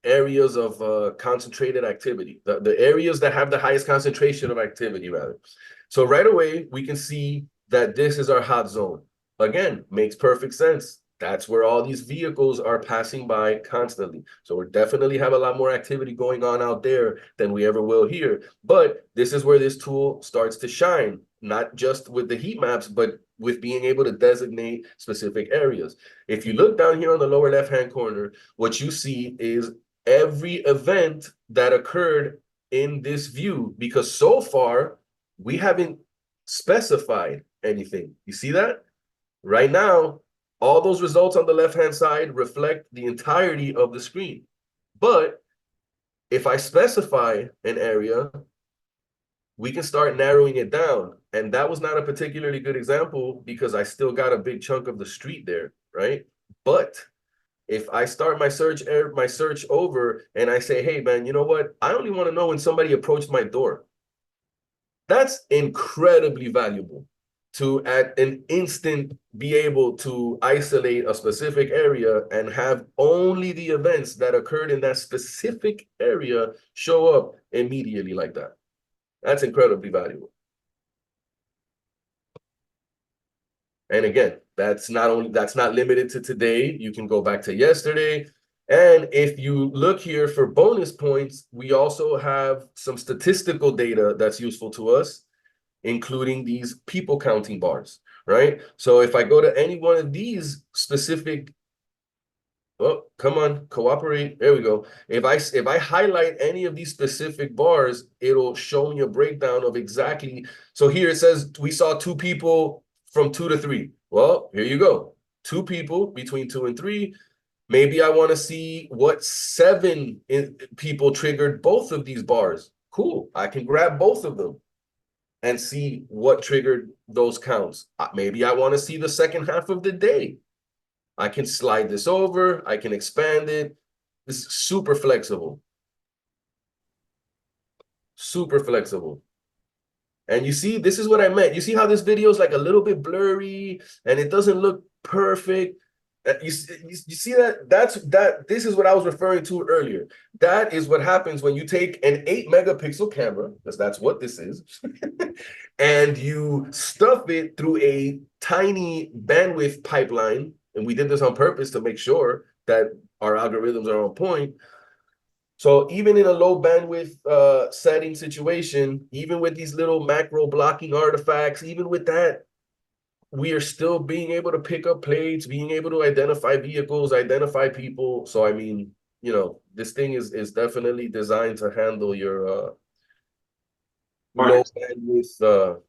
areas of concentrated activity, the areas that have the highest concentration of activity, rather. So right away, we can see that this is our hot zone. Again, makes perfect sense. That's where all these vehicles are passing by constantly. So we definitely have a lot more activity going on out there than we ever will here. But this is where this tool starts to shine, not just with the heat maps, but with being able to designate specific areas. If you look down here on the lower left-hand corner, what you see is every event that occurred in this view, because so far we haven't specified anything. You see that? Right now, all those results on the left-hand side reflect the entirety of the screen. But if I specify an area, we can start narrowing it down. And that was not a particularly good example because I still got a big chunk of the street there, right? But if I start my search over and I say, hey, man, you know what? I only want to know when somebody approached my door. That's incredibly valuable to, at an instant, be able to isolate a specific area and have only the events that occurred in that specific area show up immediately like that. That's incredibly valuable. And again, that's not limited to today. You can go back to yesterday. And if you look here for bonus points, we also have some statistical data that's useful to us, including these people counting bars, right? So if I go to any one of these specific, oh, come on, cooperate. There we go. If I highlight any of these specific bars, it'll show me a breakdown of exactly. So here it says we saw 2 people from 2 to 3. Well, here you go. 2 people between 2 and 3. Maybe I want to see what 7 people triggered both of these bars. Cool. I can grab both of them and see what triggered those counts. Maybe I want to see the second half of the day. I can slide this over. I can expand it. This is super flexible. Super flexible. And you see, this is what I meant. You see how this video is like a little bit blurry and it doesn't look perfect. You see that this is what I was referring to earlier. That is what happens when you take an 8-megapixel camera, because that's what this is, and you stuff it through a tiny bandwidth pipeline. And we did this on purpose to make sure that our algorithms are on point. So even in a low bandwidth setting situation, even with these little macro blocking artifacts, even with that, we are still being able to pick up plates, being able to identify vehicles, identify people. So, I mean, you know, this thing is definitely designed to handle your low bandwidth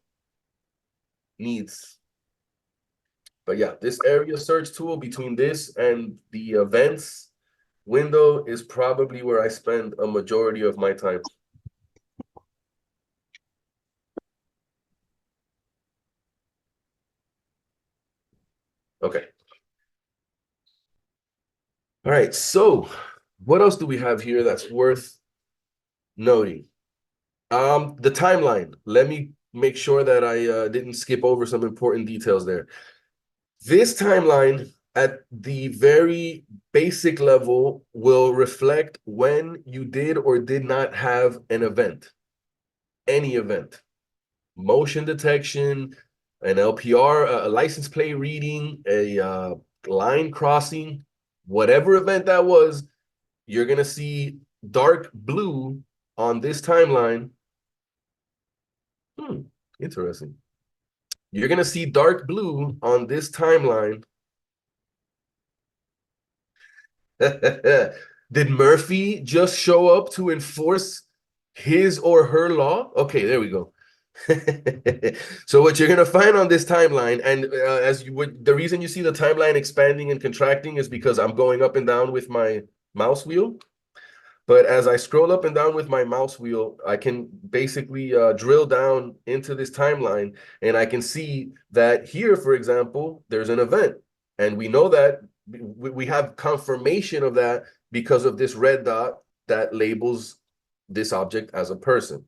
needs. But yeah, this area search tool, between this and the events window, is probably where I spend a majority of my time. Okay. All right, so what else do we have here that's worth noting? The timeline. Let me make sure that I didn't skip over some important details there. This timeline at the very basic level will reflect when you did or did not have an event, any event, motion detection, an LPR, a license plate reading, a line crossing, whatever event that was, you're going to see dark blue on this timeline. Interesting. You're going to see dark blue on this timeline. Did Murphy just show up to enforce his or her law? Okay, there we go. So what you're gonna find on this timeline, and as you would, the reason you see the timeline expanding and contracting is because I'm going up and down with my mouse wheel. But as I scroll up and down with my mouse wheel, I can basically drill down into this timeline, and I can see that here, for example, there's an event. And we know that we have confirmation of that because of this red dot that labels this object as a person.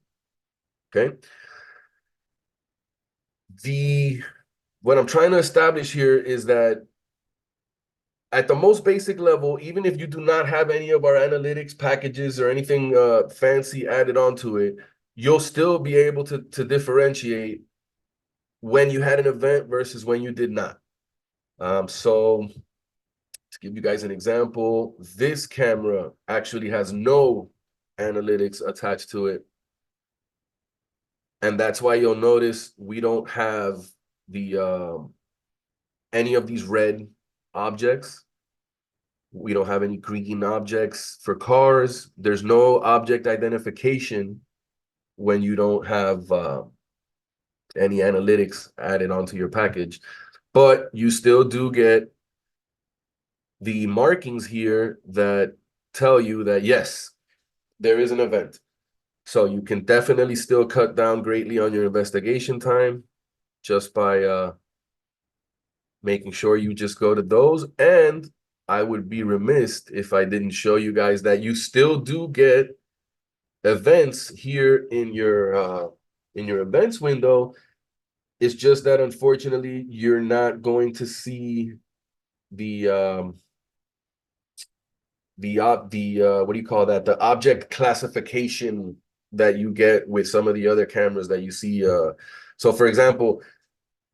Okay. What I'm trying to establish here is that at the most basic level, even if you do not have any of our analytics packages or anything fancy added onto it, you'll still be able to differentiate when you had an event versus when you did not. So to give you guys an example, this camera actually has no analytics attached to it. And that's why you'll notice we don't have the any of these red objects. We don't have any green objects for cars. There's no object identification when you don't have any analytics added onto your package. But you still do get the markings here that tell you that, yes, there is an event. So you can definitely still cut down greatly on your investigation time just by making sure you just go to those. And I would be remiss if I didn't show you guys that you still do get events here in your events window. It's just that unfortunately you're not going to see the what do you call that, the object classification that you get with some of the other cameras that you see. So for example,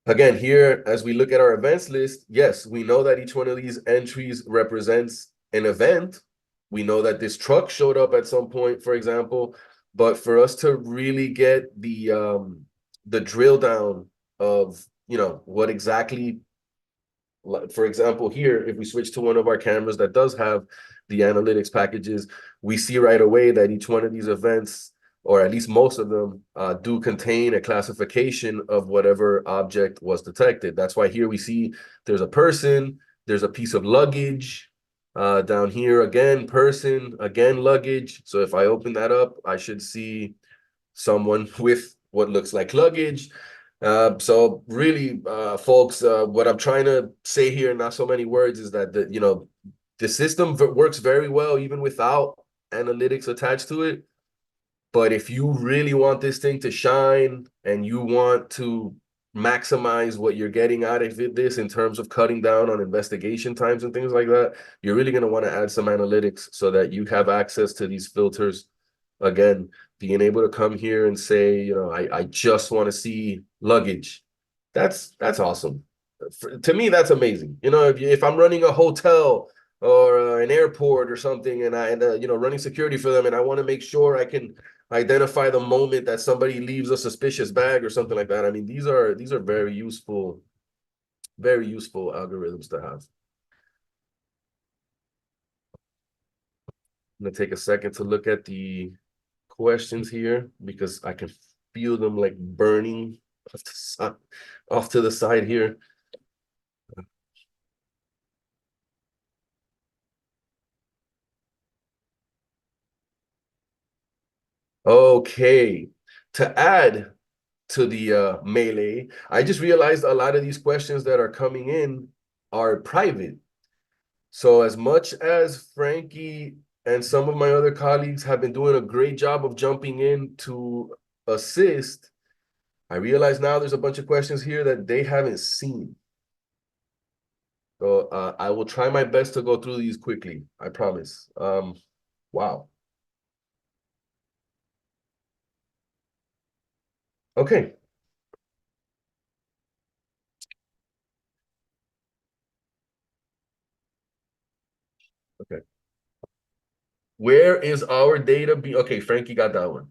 again, here, as we look at our events list, yes, we know that each one of these entries represents an event. We know that this truck showed up at some point, for example, but for us to really get the drill down of, what exactly, for example, here, if we switch to one of our cameras that does have the analytics packages, we see right away that each one of these events, or at least most of them, do contain a classification of whatever object was detected. That's why here we see there's a person, there's a piece of luggage, down here again, person, again, luggage. So if I open that up, I should see someone with what looks like luggage. So really, folks, what I'm trying to say here in not so many words is that the system works very well even without analytics attached to it. But if you really want this thing to shine and you want to maximize what you're getting out of this in terms of cutting down on investigation times and things like that, you're really going to want to add some analytics so that you have access to these filters. Again, being able to come here and say, I just want to see luggage. That's awesome. To me, that's amazing. If I'm running a hotel or an airport or something, and running security for them, and I want to make sure I can identify the moment that somebody leaves a suspicious bag or something like that. I mean, these are very useful algorithms to have. I'm gonna take a second to look at the questions here because I can feel them like burning off to the side here. Okay, to add to the melee, I just realized a lot of these questions that are coming in are private. So as much as Frankie and some of my other colleagues have been doing a great job of jumping in to assist, I realize now there's a bunch of questions here that they haven't seen. So I will try my best to go through these quickly, I promise. Wow. Okay. Okay. Where is our data okay, Frankie got that one.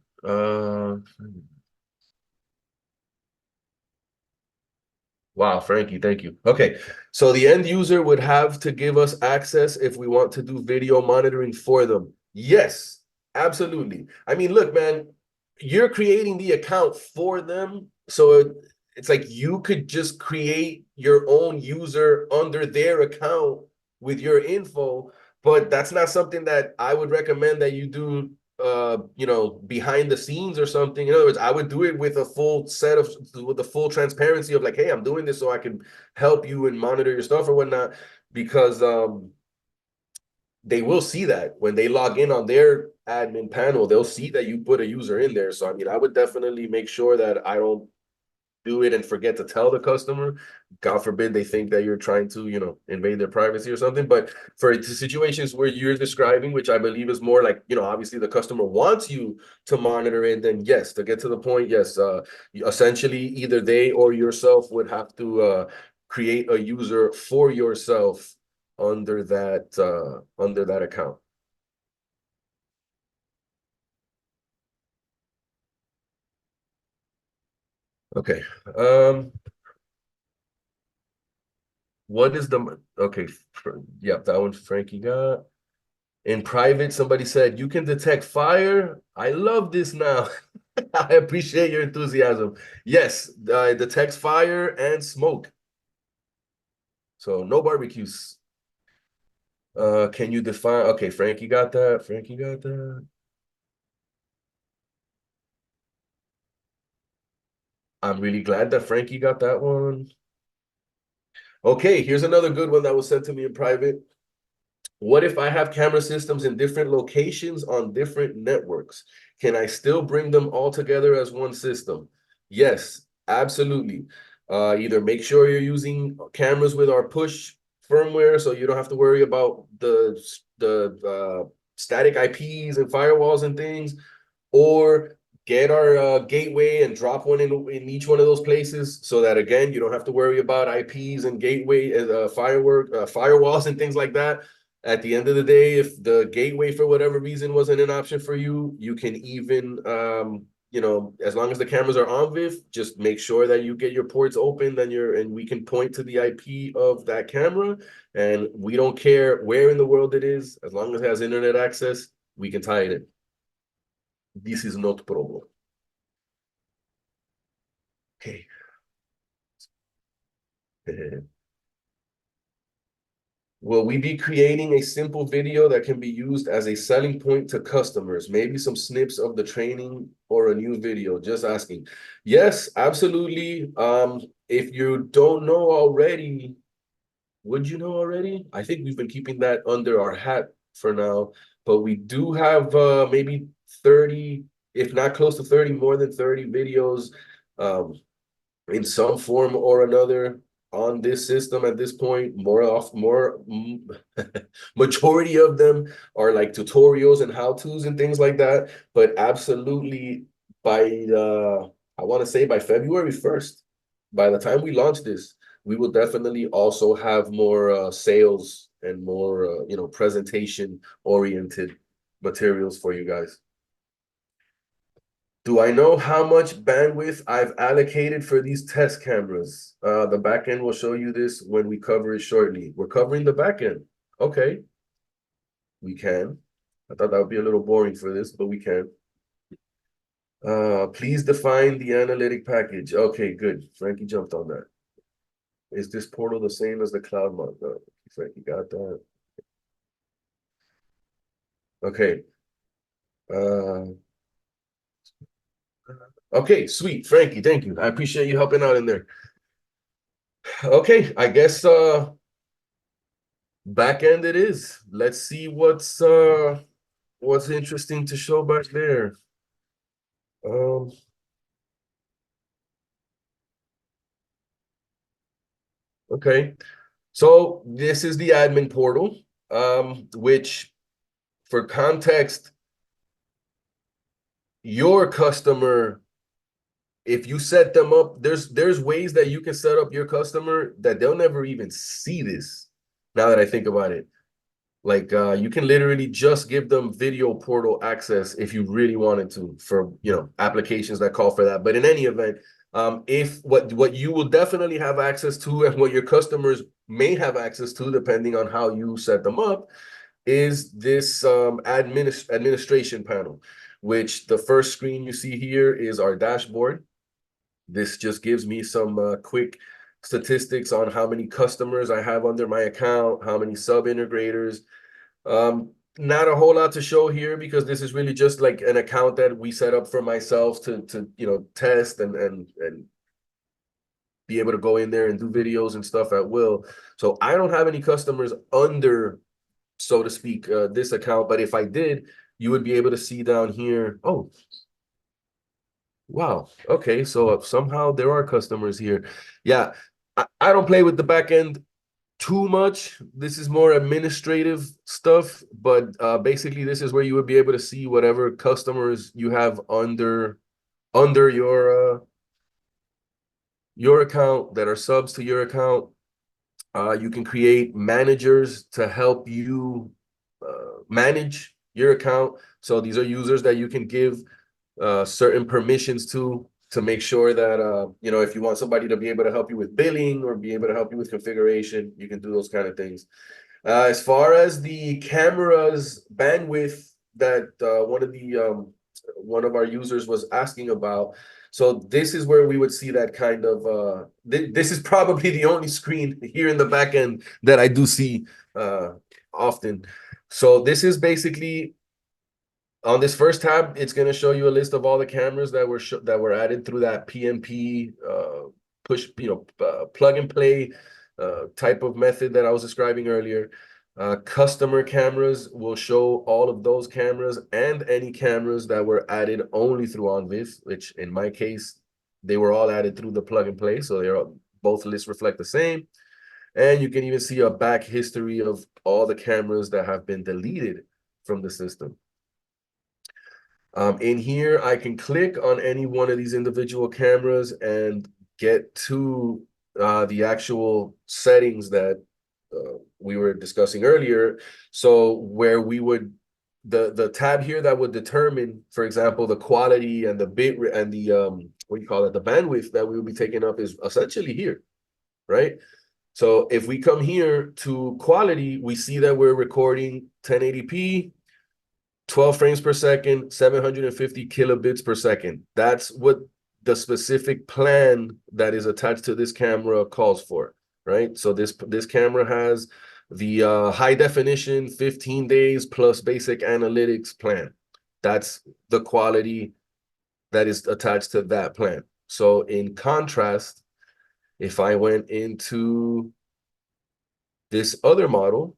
Wow, Frankie, thank you. Okay, so the end user would have to give us access if we want to do video monitoring for them. Yes, absolutely. I mean, look, man, you're creating the account for them. So it's like you could just create your own user under their account with your info, but that's not something that I would recommend that you do behind the scenes or something. In other words, I would do it with a full set of with the full transparency of like, hey, I'm doing this so I can help you and monitor your stuff or whatnot, because they will see that when they log in on their admin panel, they'll see that you put a user in there. So I mean, I would definitely make sure that I don't do it and forget to tell the customer. God forbid they think that you're trying to, invade their privacy or something. But for the situations where you're describing, which I believe is more like, obviously the customer wants you to monitor it, then yes, to get to the point, yes, essentially either they or yourself would have to create a user for yourself under that account. Okay. What is the okay? Yep, that one Frankie got. In private, somebody said you can detect fire. I love this now. I appreciate your enthusiasm. Yes, it detects fire and smoke. So no barbecues. Can you define? Okay, Frankie got that. Frankie got that. I'm really glad that Frankie got that one. Okay, here's another good one that was sent to me in private. What if I have camera systems in different locations on different networks? Can I still bring them all together as one system? Yes, absolutely. Either make sure you're using cameras with our push firmware so you don't have to worry about the static IPs and firewalls and things, or get our gateway and drop one in each one of those places so that again you don't have to worry about IPs and gateway firewalls and things like that. At the end of the day, if the gateway for whatever reason wasn't an option for you, you can even as long as the cameras are on Viv, just make sure that you get your ports open, and we can point to the IP of that camera, and we don't care where in the world it is, as long as it has internet access, we can tie it in. This is not problem. Okay. Will we be creating a simple video that can be used as a selling point to customers? Maybe some snips of the training or a new video, just asking. Yes, absolutely. If you don't know already, would you know already? I think we've been keeping that under our hat for now, but we do have maybe 30, if not close to 30, more than 30 videos in some form or another on this system at this point. More majority of them are like tutorials and how-tos and things like that, but absolutely by I want to say by February 1st, by the time we launch this, we will definitely also have more sales and more presentation oriented materials for you guys. Do I know how much bandwidth I've allocated for these test cameras? The backend will show you this when we cover it shortly. We're covering the backend. Okay, we can. I thought that would be a little boring for this, but we can. Please define the analytic package. Okay, good. Frankie jumped on that. Is this portal the same as the cloud mod? Frankie got that. Okay. Okay, sweet. Frankie, thank you. I appreciate you helping out in there. Okay, I guess back end it is. Let's see what's interesting to show back there. Um okay. So this is the admin portal, which for context, your customer, if you set them up, there's ways that you can set up your customer that they'll never even see this. Now that I think about it, like you can literally just give them video portal access if you really wanted to for applications that call for that. But in any event, if what you will definitely have access to and what your customers may have access to, depending on how you set them up, is this administration panel, which the first screen you see here is our dashboard. This just gives me some quick statistics on how many customers I have under my account, how many sub integrators. Not a whole lot to show here because this is really just like an account that we set up for myself to test and be able to go in there and do videos and stuff at will. So I don't have any customers under, so to speak, this account. But if I did, you would be able to see down here. Oh, wow. Okay, so somehow there are customers here. Yeah, I don't play with the back end too much. This is more administrative stuff, but basically this is where you would be able to see whatever customers you have under your account that are subs to your account. You can create managers to help you manage your account. So these are users that you can give certain permissions to make sure that if you want somebody to be able to help you with billing or be able to help you with configuration, you can do those kind of things. As far as the camera's bandwidth that one of our users was asking about, so this is where we would see that kind of this is probably the only screen here in the back end that I do see often. So this is basically on this first tab, it's going to show you a list of all the cameras that were added through that PNP push, plug and play type of method that I was describing earlier. Customer cameras will show all of those cameras and any cameras that were added only through OnVIF, which in my case, they were all added through the plug and play. So both lists reflect the same. And you can even see a back history of all the cameras that have been deleted from the system. In here, I can click on any one of these individual cameras and get to the actual settings that we were discussing earlier. So where we would, the tab here that would determine, for example, the quality and the bit and the, the bandwidth that we would be taking up is essentially here, right? So if we come here to quality, we see that we're recording 1080p, 12 frames per second, 750 kilobits per second. That's what the specific plan that is attached to this camera calls for, right? So this camera has the high definition 15 days plus basic analytics plan. That's the quality that is attached to that plan. So in contrast, if I went into this other model,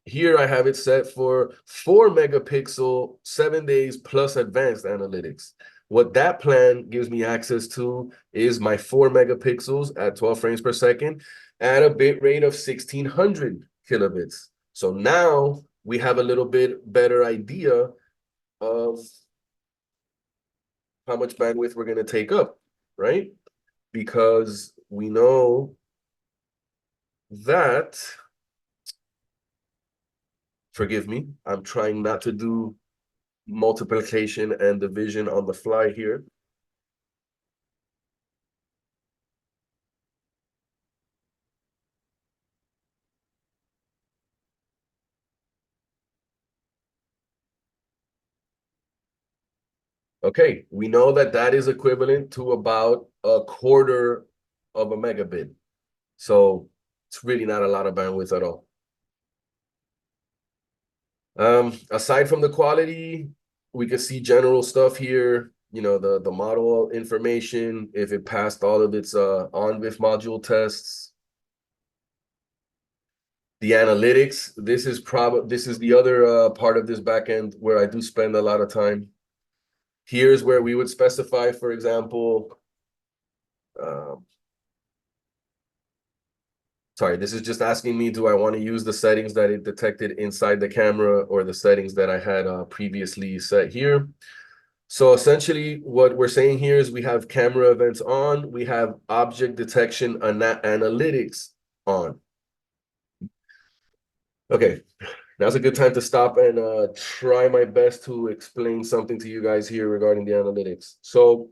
here I have it set for 4 megapixel, 7 days plus advanced analytics. What that plan gives me access to is my 4 megapixels at 12 frames per second at a bit rate of 1600 kilobits. So now we have a little bit better idea of how much bandwidth we're going to take up, right? Because we know that, forgive me, I'm trying not to do multiplication and division on the fly here. Okay, we know that that is equivalent to about a quarter of a megabit. So it's really not a lot of bandwidth at all. Aside from the quality, we could see general stuff here, the model information, if it passed all of its OnVIF module tests. The analytics, this is the other part of this backend where I do spend a lot of time. Here's where we would specify, for example, sorry, this is just asking me, do I want to use the settings that it detected inside the camera or the settings that I had previously set here? So essentially what we're saying here is we have camera events on, we have object detection and analytics on. Okay, now's a good time to stop and try my best to explain something to you guys here regarding the analytics. So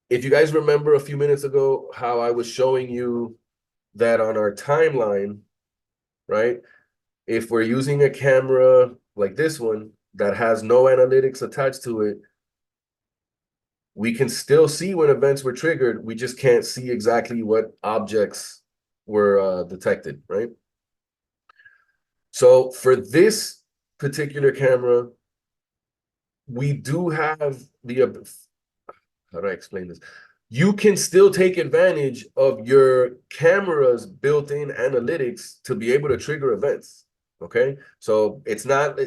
if you guys remember a few minutes ago how I was showing you that on our timeline, right? If we're using a camera like this one, that has no analytics attached to it, we can still see when events were triggered. We just can't see exactly what objects were detected, right? So for this particular camera, we do have the, how do I explain this? You can still take advantage of your camera's built-in analytics to be able to trigger events. Okay, so it's not,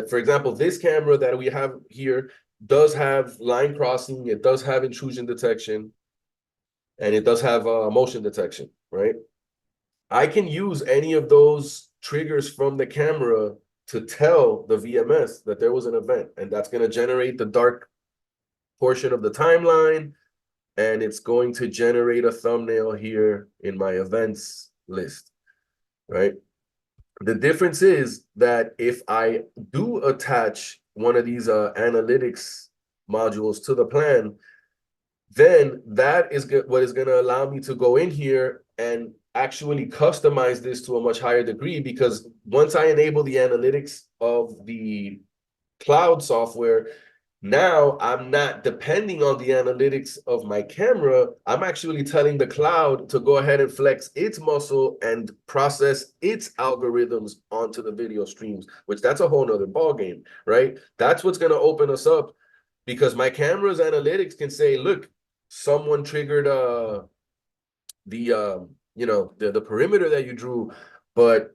for example, this camera that we have here does have line crossing, it does have intrusion detection, and it does have motion detection, right? I can use any of those triggers from the camera to tell the VMS that there was an event, and that's going to generate the dark portion of the timeline, and it's going to generate a thumbnail here in my events list, right? The difference is that if I do attach one of these analytics modules to the plan, then that is what is going to allow me to go in here and actually customize this to a much higher degree, because once I enable the analytics of the cloud software, now I'm not depending on the analytics of my camera. I'm actually telling the cloud to go ahead and flex its muscle and process its algorithms onto the video streams, which that's a whole nother ball game, right? That's what's going to open us up, because my camera's analytics can say, look, someone triggered the perimeter that you drew, but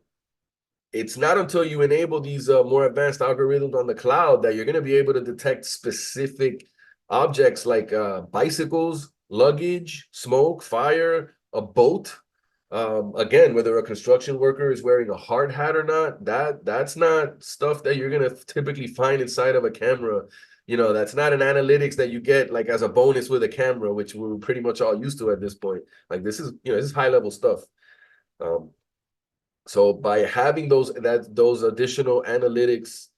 it's not until you enable these more advanced algorithms on the cloud that you're going to be able to detect specific objects like bicycles, luggage, smoke, fire, a boat. Again, whether a construction worker is wearing a hard hat or not, that's not stuff that you're going to typically find inside of a camera. That's not an analytics that you get like as a bonus with a camera, which we're pretty much all used to at this point. Like this is high level stuff. So by having those additional analytics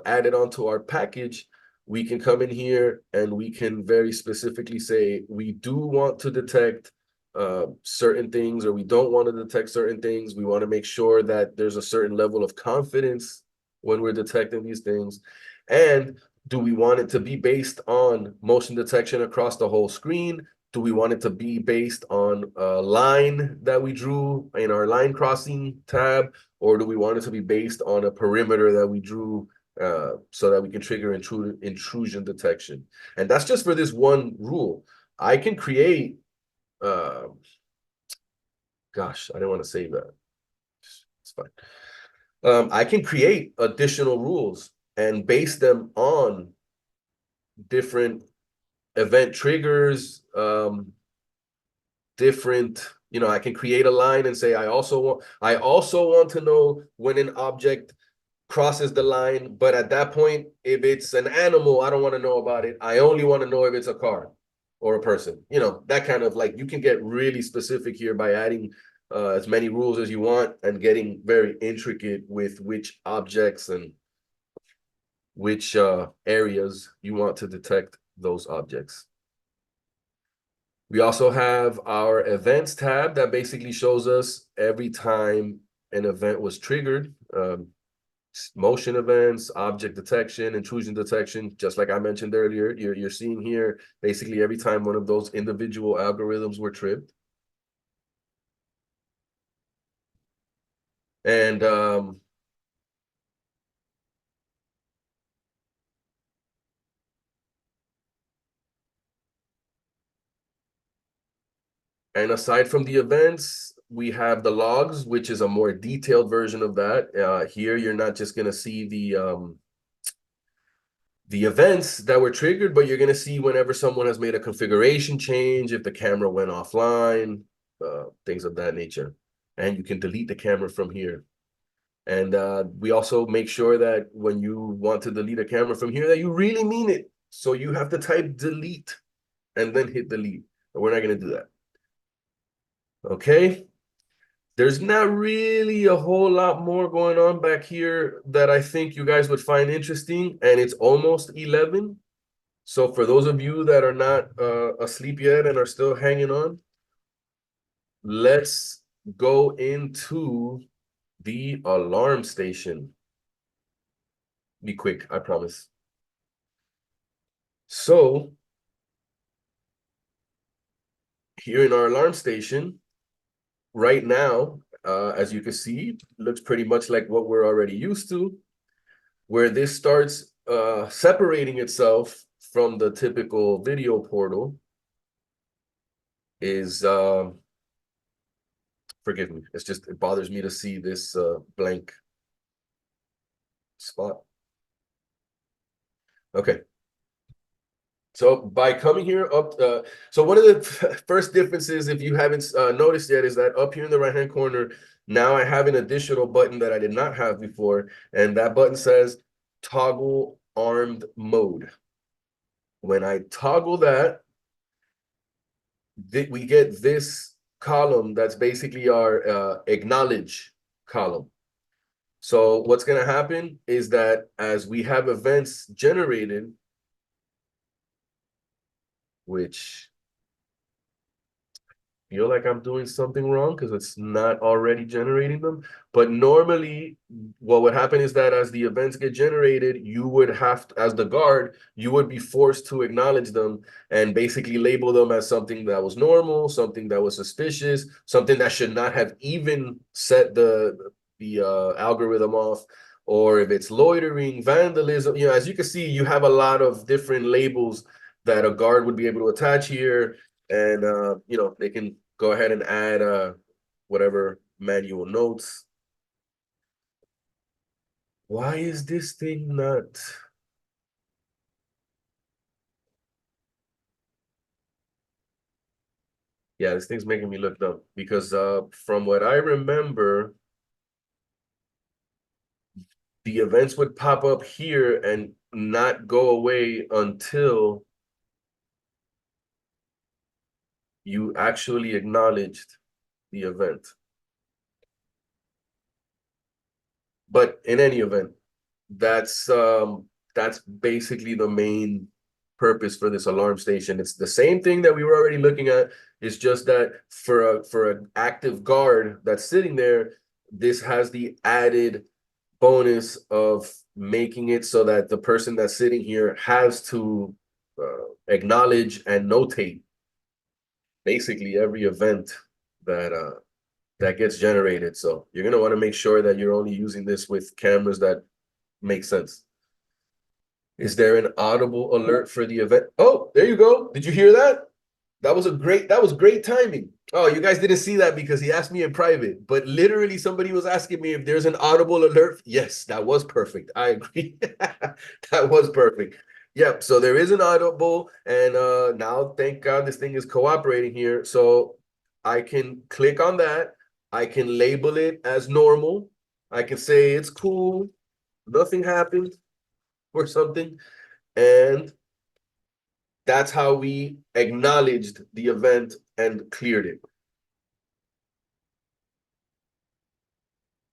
added onto our package, we can come in here and we can very specifically say we do want to detect certain things, or we don't want to detect certain things. We want to make sure that there's a certain level of confidence when we're detecting these things. And do we want it to be based on motion detection across the whole screen? Do we want it to be based on a line that we drew in our line crossing tab? Or do we want it to be based on a perimeter that we drew so that we can trigger intrusion detection? And that's just for this one rule. I can create, gosh, I didn't want to save that. It's fine. I can create additional rules and base them on different event triggers, different, I can create a line and say, I also want to know when an object crosses the line, but at that point, if it's an animal, I don't want to know about it. I only want to know if it's a car or a person. That kind of, like, you can get really specific here by adding as many rules as you want and getting very intricate with which objects and which areas you want to detect those objects. We also have our events tab that basically shows us every time an event was triggered. Motion events, object detection, intrusion detection, just like I mentioned earlier. You're seeing here basically every time one of those individual algorithms were tripped. And aside from the events, we have the logs, which is a more detailed version of that. Here, you're not just going to see the events that were triggered, but you're going to see whenever someone has made a configuration change, if the camera went offline, things of that nature. And you can delete the camera from here. And we also make sure that when you want to delete a camera from here, that you really mean it. So you have to type delete and then hit delete. But we're not going to do that. Okay. There's not really a whole lot more going on back here that I think you guys would find interesting. And it's almost 11. So for those of you that are not asleep yet and are still hanging on, let's go into the alarm station. be quick, I promise. So here in our alarm station, right now, as you can see, looks pretty much like what we're already used to, where this starts separating itself from the typical video portal is, forgive me, it's just, it bothers me to see this blank spot. Okay. So by coming here up, so one of the first differences, if you haven't noticed yet, is that up here in the right-hand corner, now I have an additional button that I did not have before, and that button says toggle armed mode. When I toggle that, we get this column that's basically our acknowledge column. So what's going to happen is that as we have events generated, which feel like I'm doing something wrong because it's not already generating them. But normally what would happen is that as the events get generated, you would have to, as the guard, you would be forced to acknowledge them and basically label them as something that was normal, something that was suspicious, something that should not have even set the algorithm off, or if it's loitering, vandalism. You know, as you can see, you have a lot of different labels that a guard would be able to attach here. And you know, they can go ahead and add whatever manual notes. Why is this thing not? Yeah, this thing's making me look dumb because from what I remember, the events would pop up here and not go away until you actually acknowledged the event. But in any event, that's basically the main purpose for this alarm station. It's the same thing that we were already looking at. It's just that for an active guard that's sitting there, this has the added bonus of making it so that the person that's sitting here has to acknowledge and notate basically every event that that gets generated. So you're going to want to make sure that you're only using this with cameras that make sense. Is there an audible alert for the event? Oh, there you go. Did you hear that? That was great timing. Oh, you guys didn't see that because he asked me in private, but literally somebody was asking me if there's an audible alert. Yes, that was perfect. I agree. That was perfect. Yep. So there is an audible, and now thank God this thing is cooperating here. So I can click on that. I can label it as normal. I can say it's cool, nothing happened, or something. And that's how we acknowledged the event and cleared it.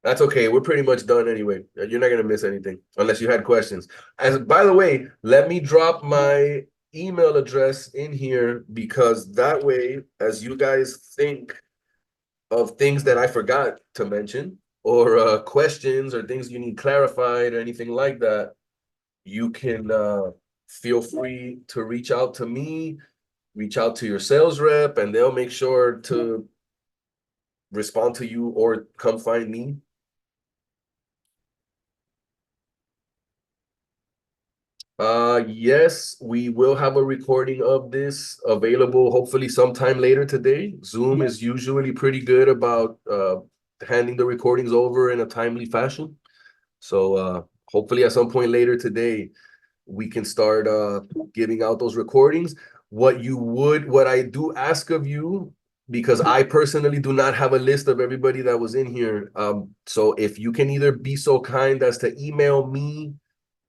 That's okay. We're pretty much done anyway. You're not gonna miss anything unless you had questions. As by the way, let me drop my email address in here because that way, as you guys think of things that I forgot to mention, or questions or things you need clarified or anything like that, you can feel free to reach out to me, reach out to your sales rep, and they'll make sure to respond to you or come find me. Yes, we will have a recording of this available hopefully sometime later today. Zoom is usually pretty good about handing the recordings over in a timely fashion. So hopefully at some point later today, we can start giving out those recordings. What I do ask of you, because I personally do not have a list of everybody that was in here. So if you can either be so kind as to email me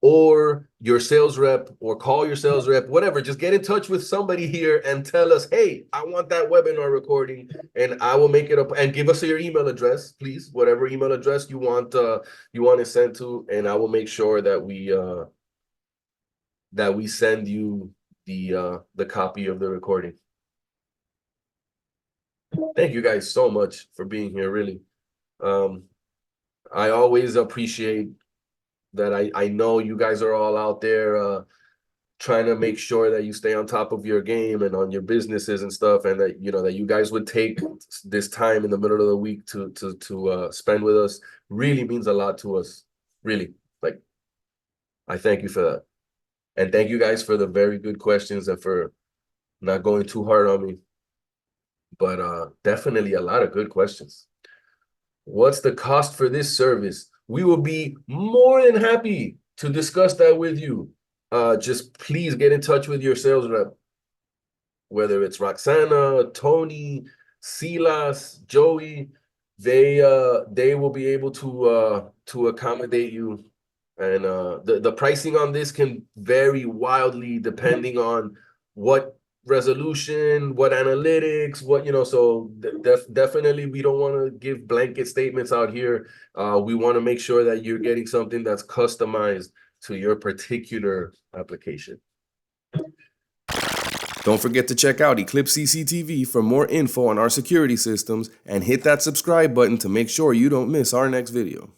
or your sales rep or call your sales rep, whatever, just get in touch with somebody here and tell us, hey, I want that webinar recording, and I will make it up, and give us your email address, please, whatever email address you want it sent to, and I will make sure that we send you the copy of the recording. Thank you guys so much for being here, really. I always appreciate that I know you guys are all out there trying to make sure that you stay on top of your game and on your businesses and stuff, and that that you guys would take this time in the middle of the week to spend with us. Really means a lot to us. Really, like, I thank you for that, and thank you guys for the very good questions and for not going too hard on me. But definitely a lot of good questions. What's the cost for this service? We will be more than happy to discuss that with you. Just please get in touch with your sales rep, whether it's Roxana, Tony, Silas, Joey. They will be able to accommodate you. And the pricing on this can vary wildly depending on what resolution, what analytics, what so definitely we don't want to give blanket statements out here. We want to make sure that you're getting something that's customized to your particular application. Don't forget to check out Eclipse CCTV for more info on our security systems, and hit that subscribe button to make sure you don't miss our next video.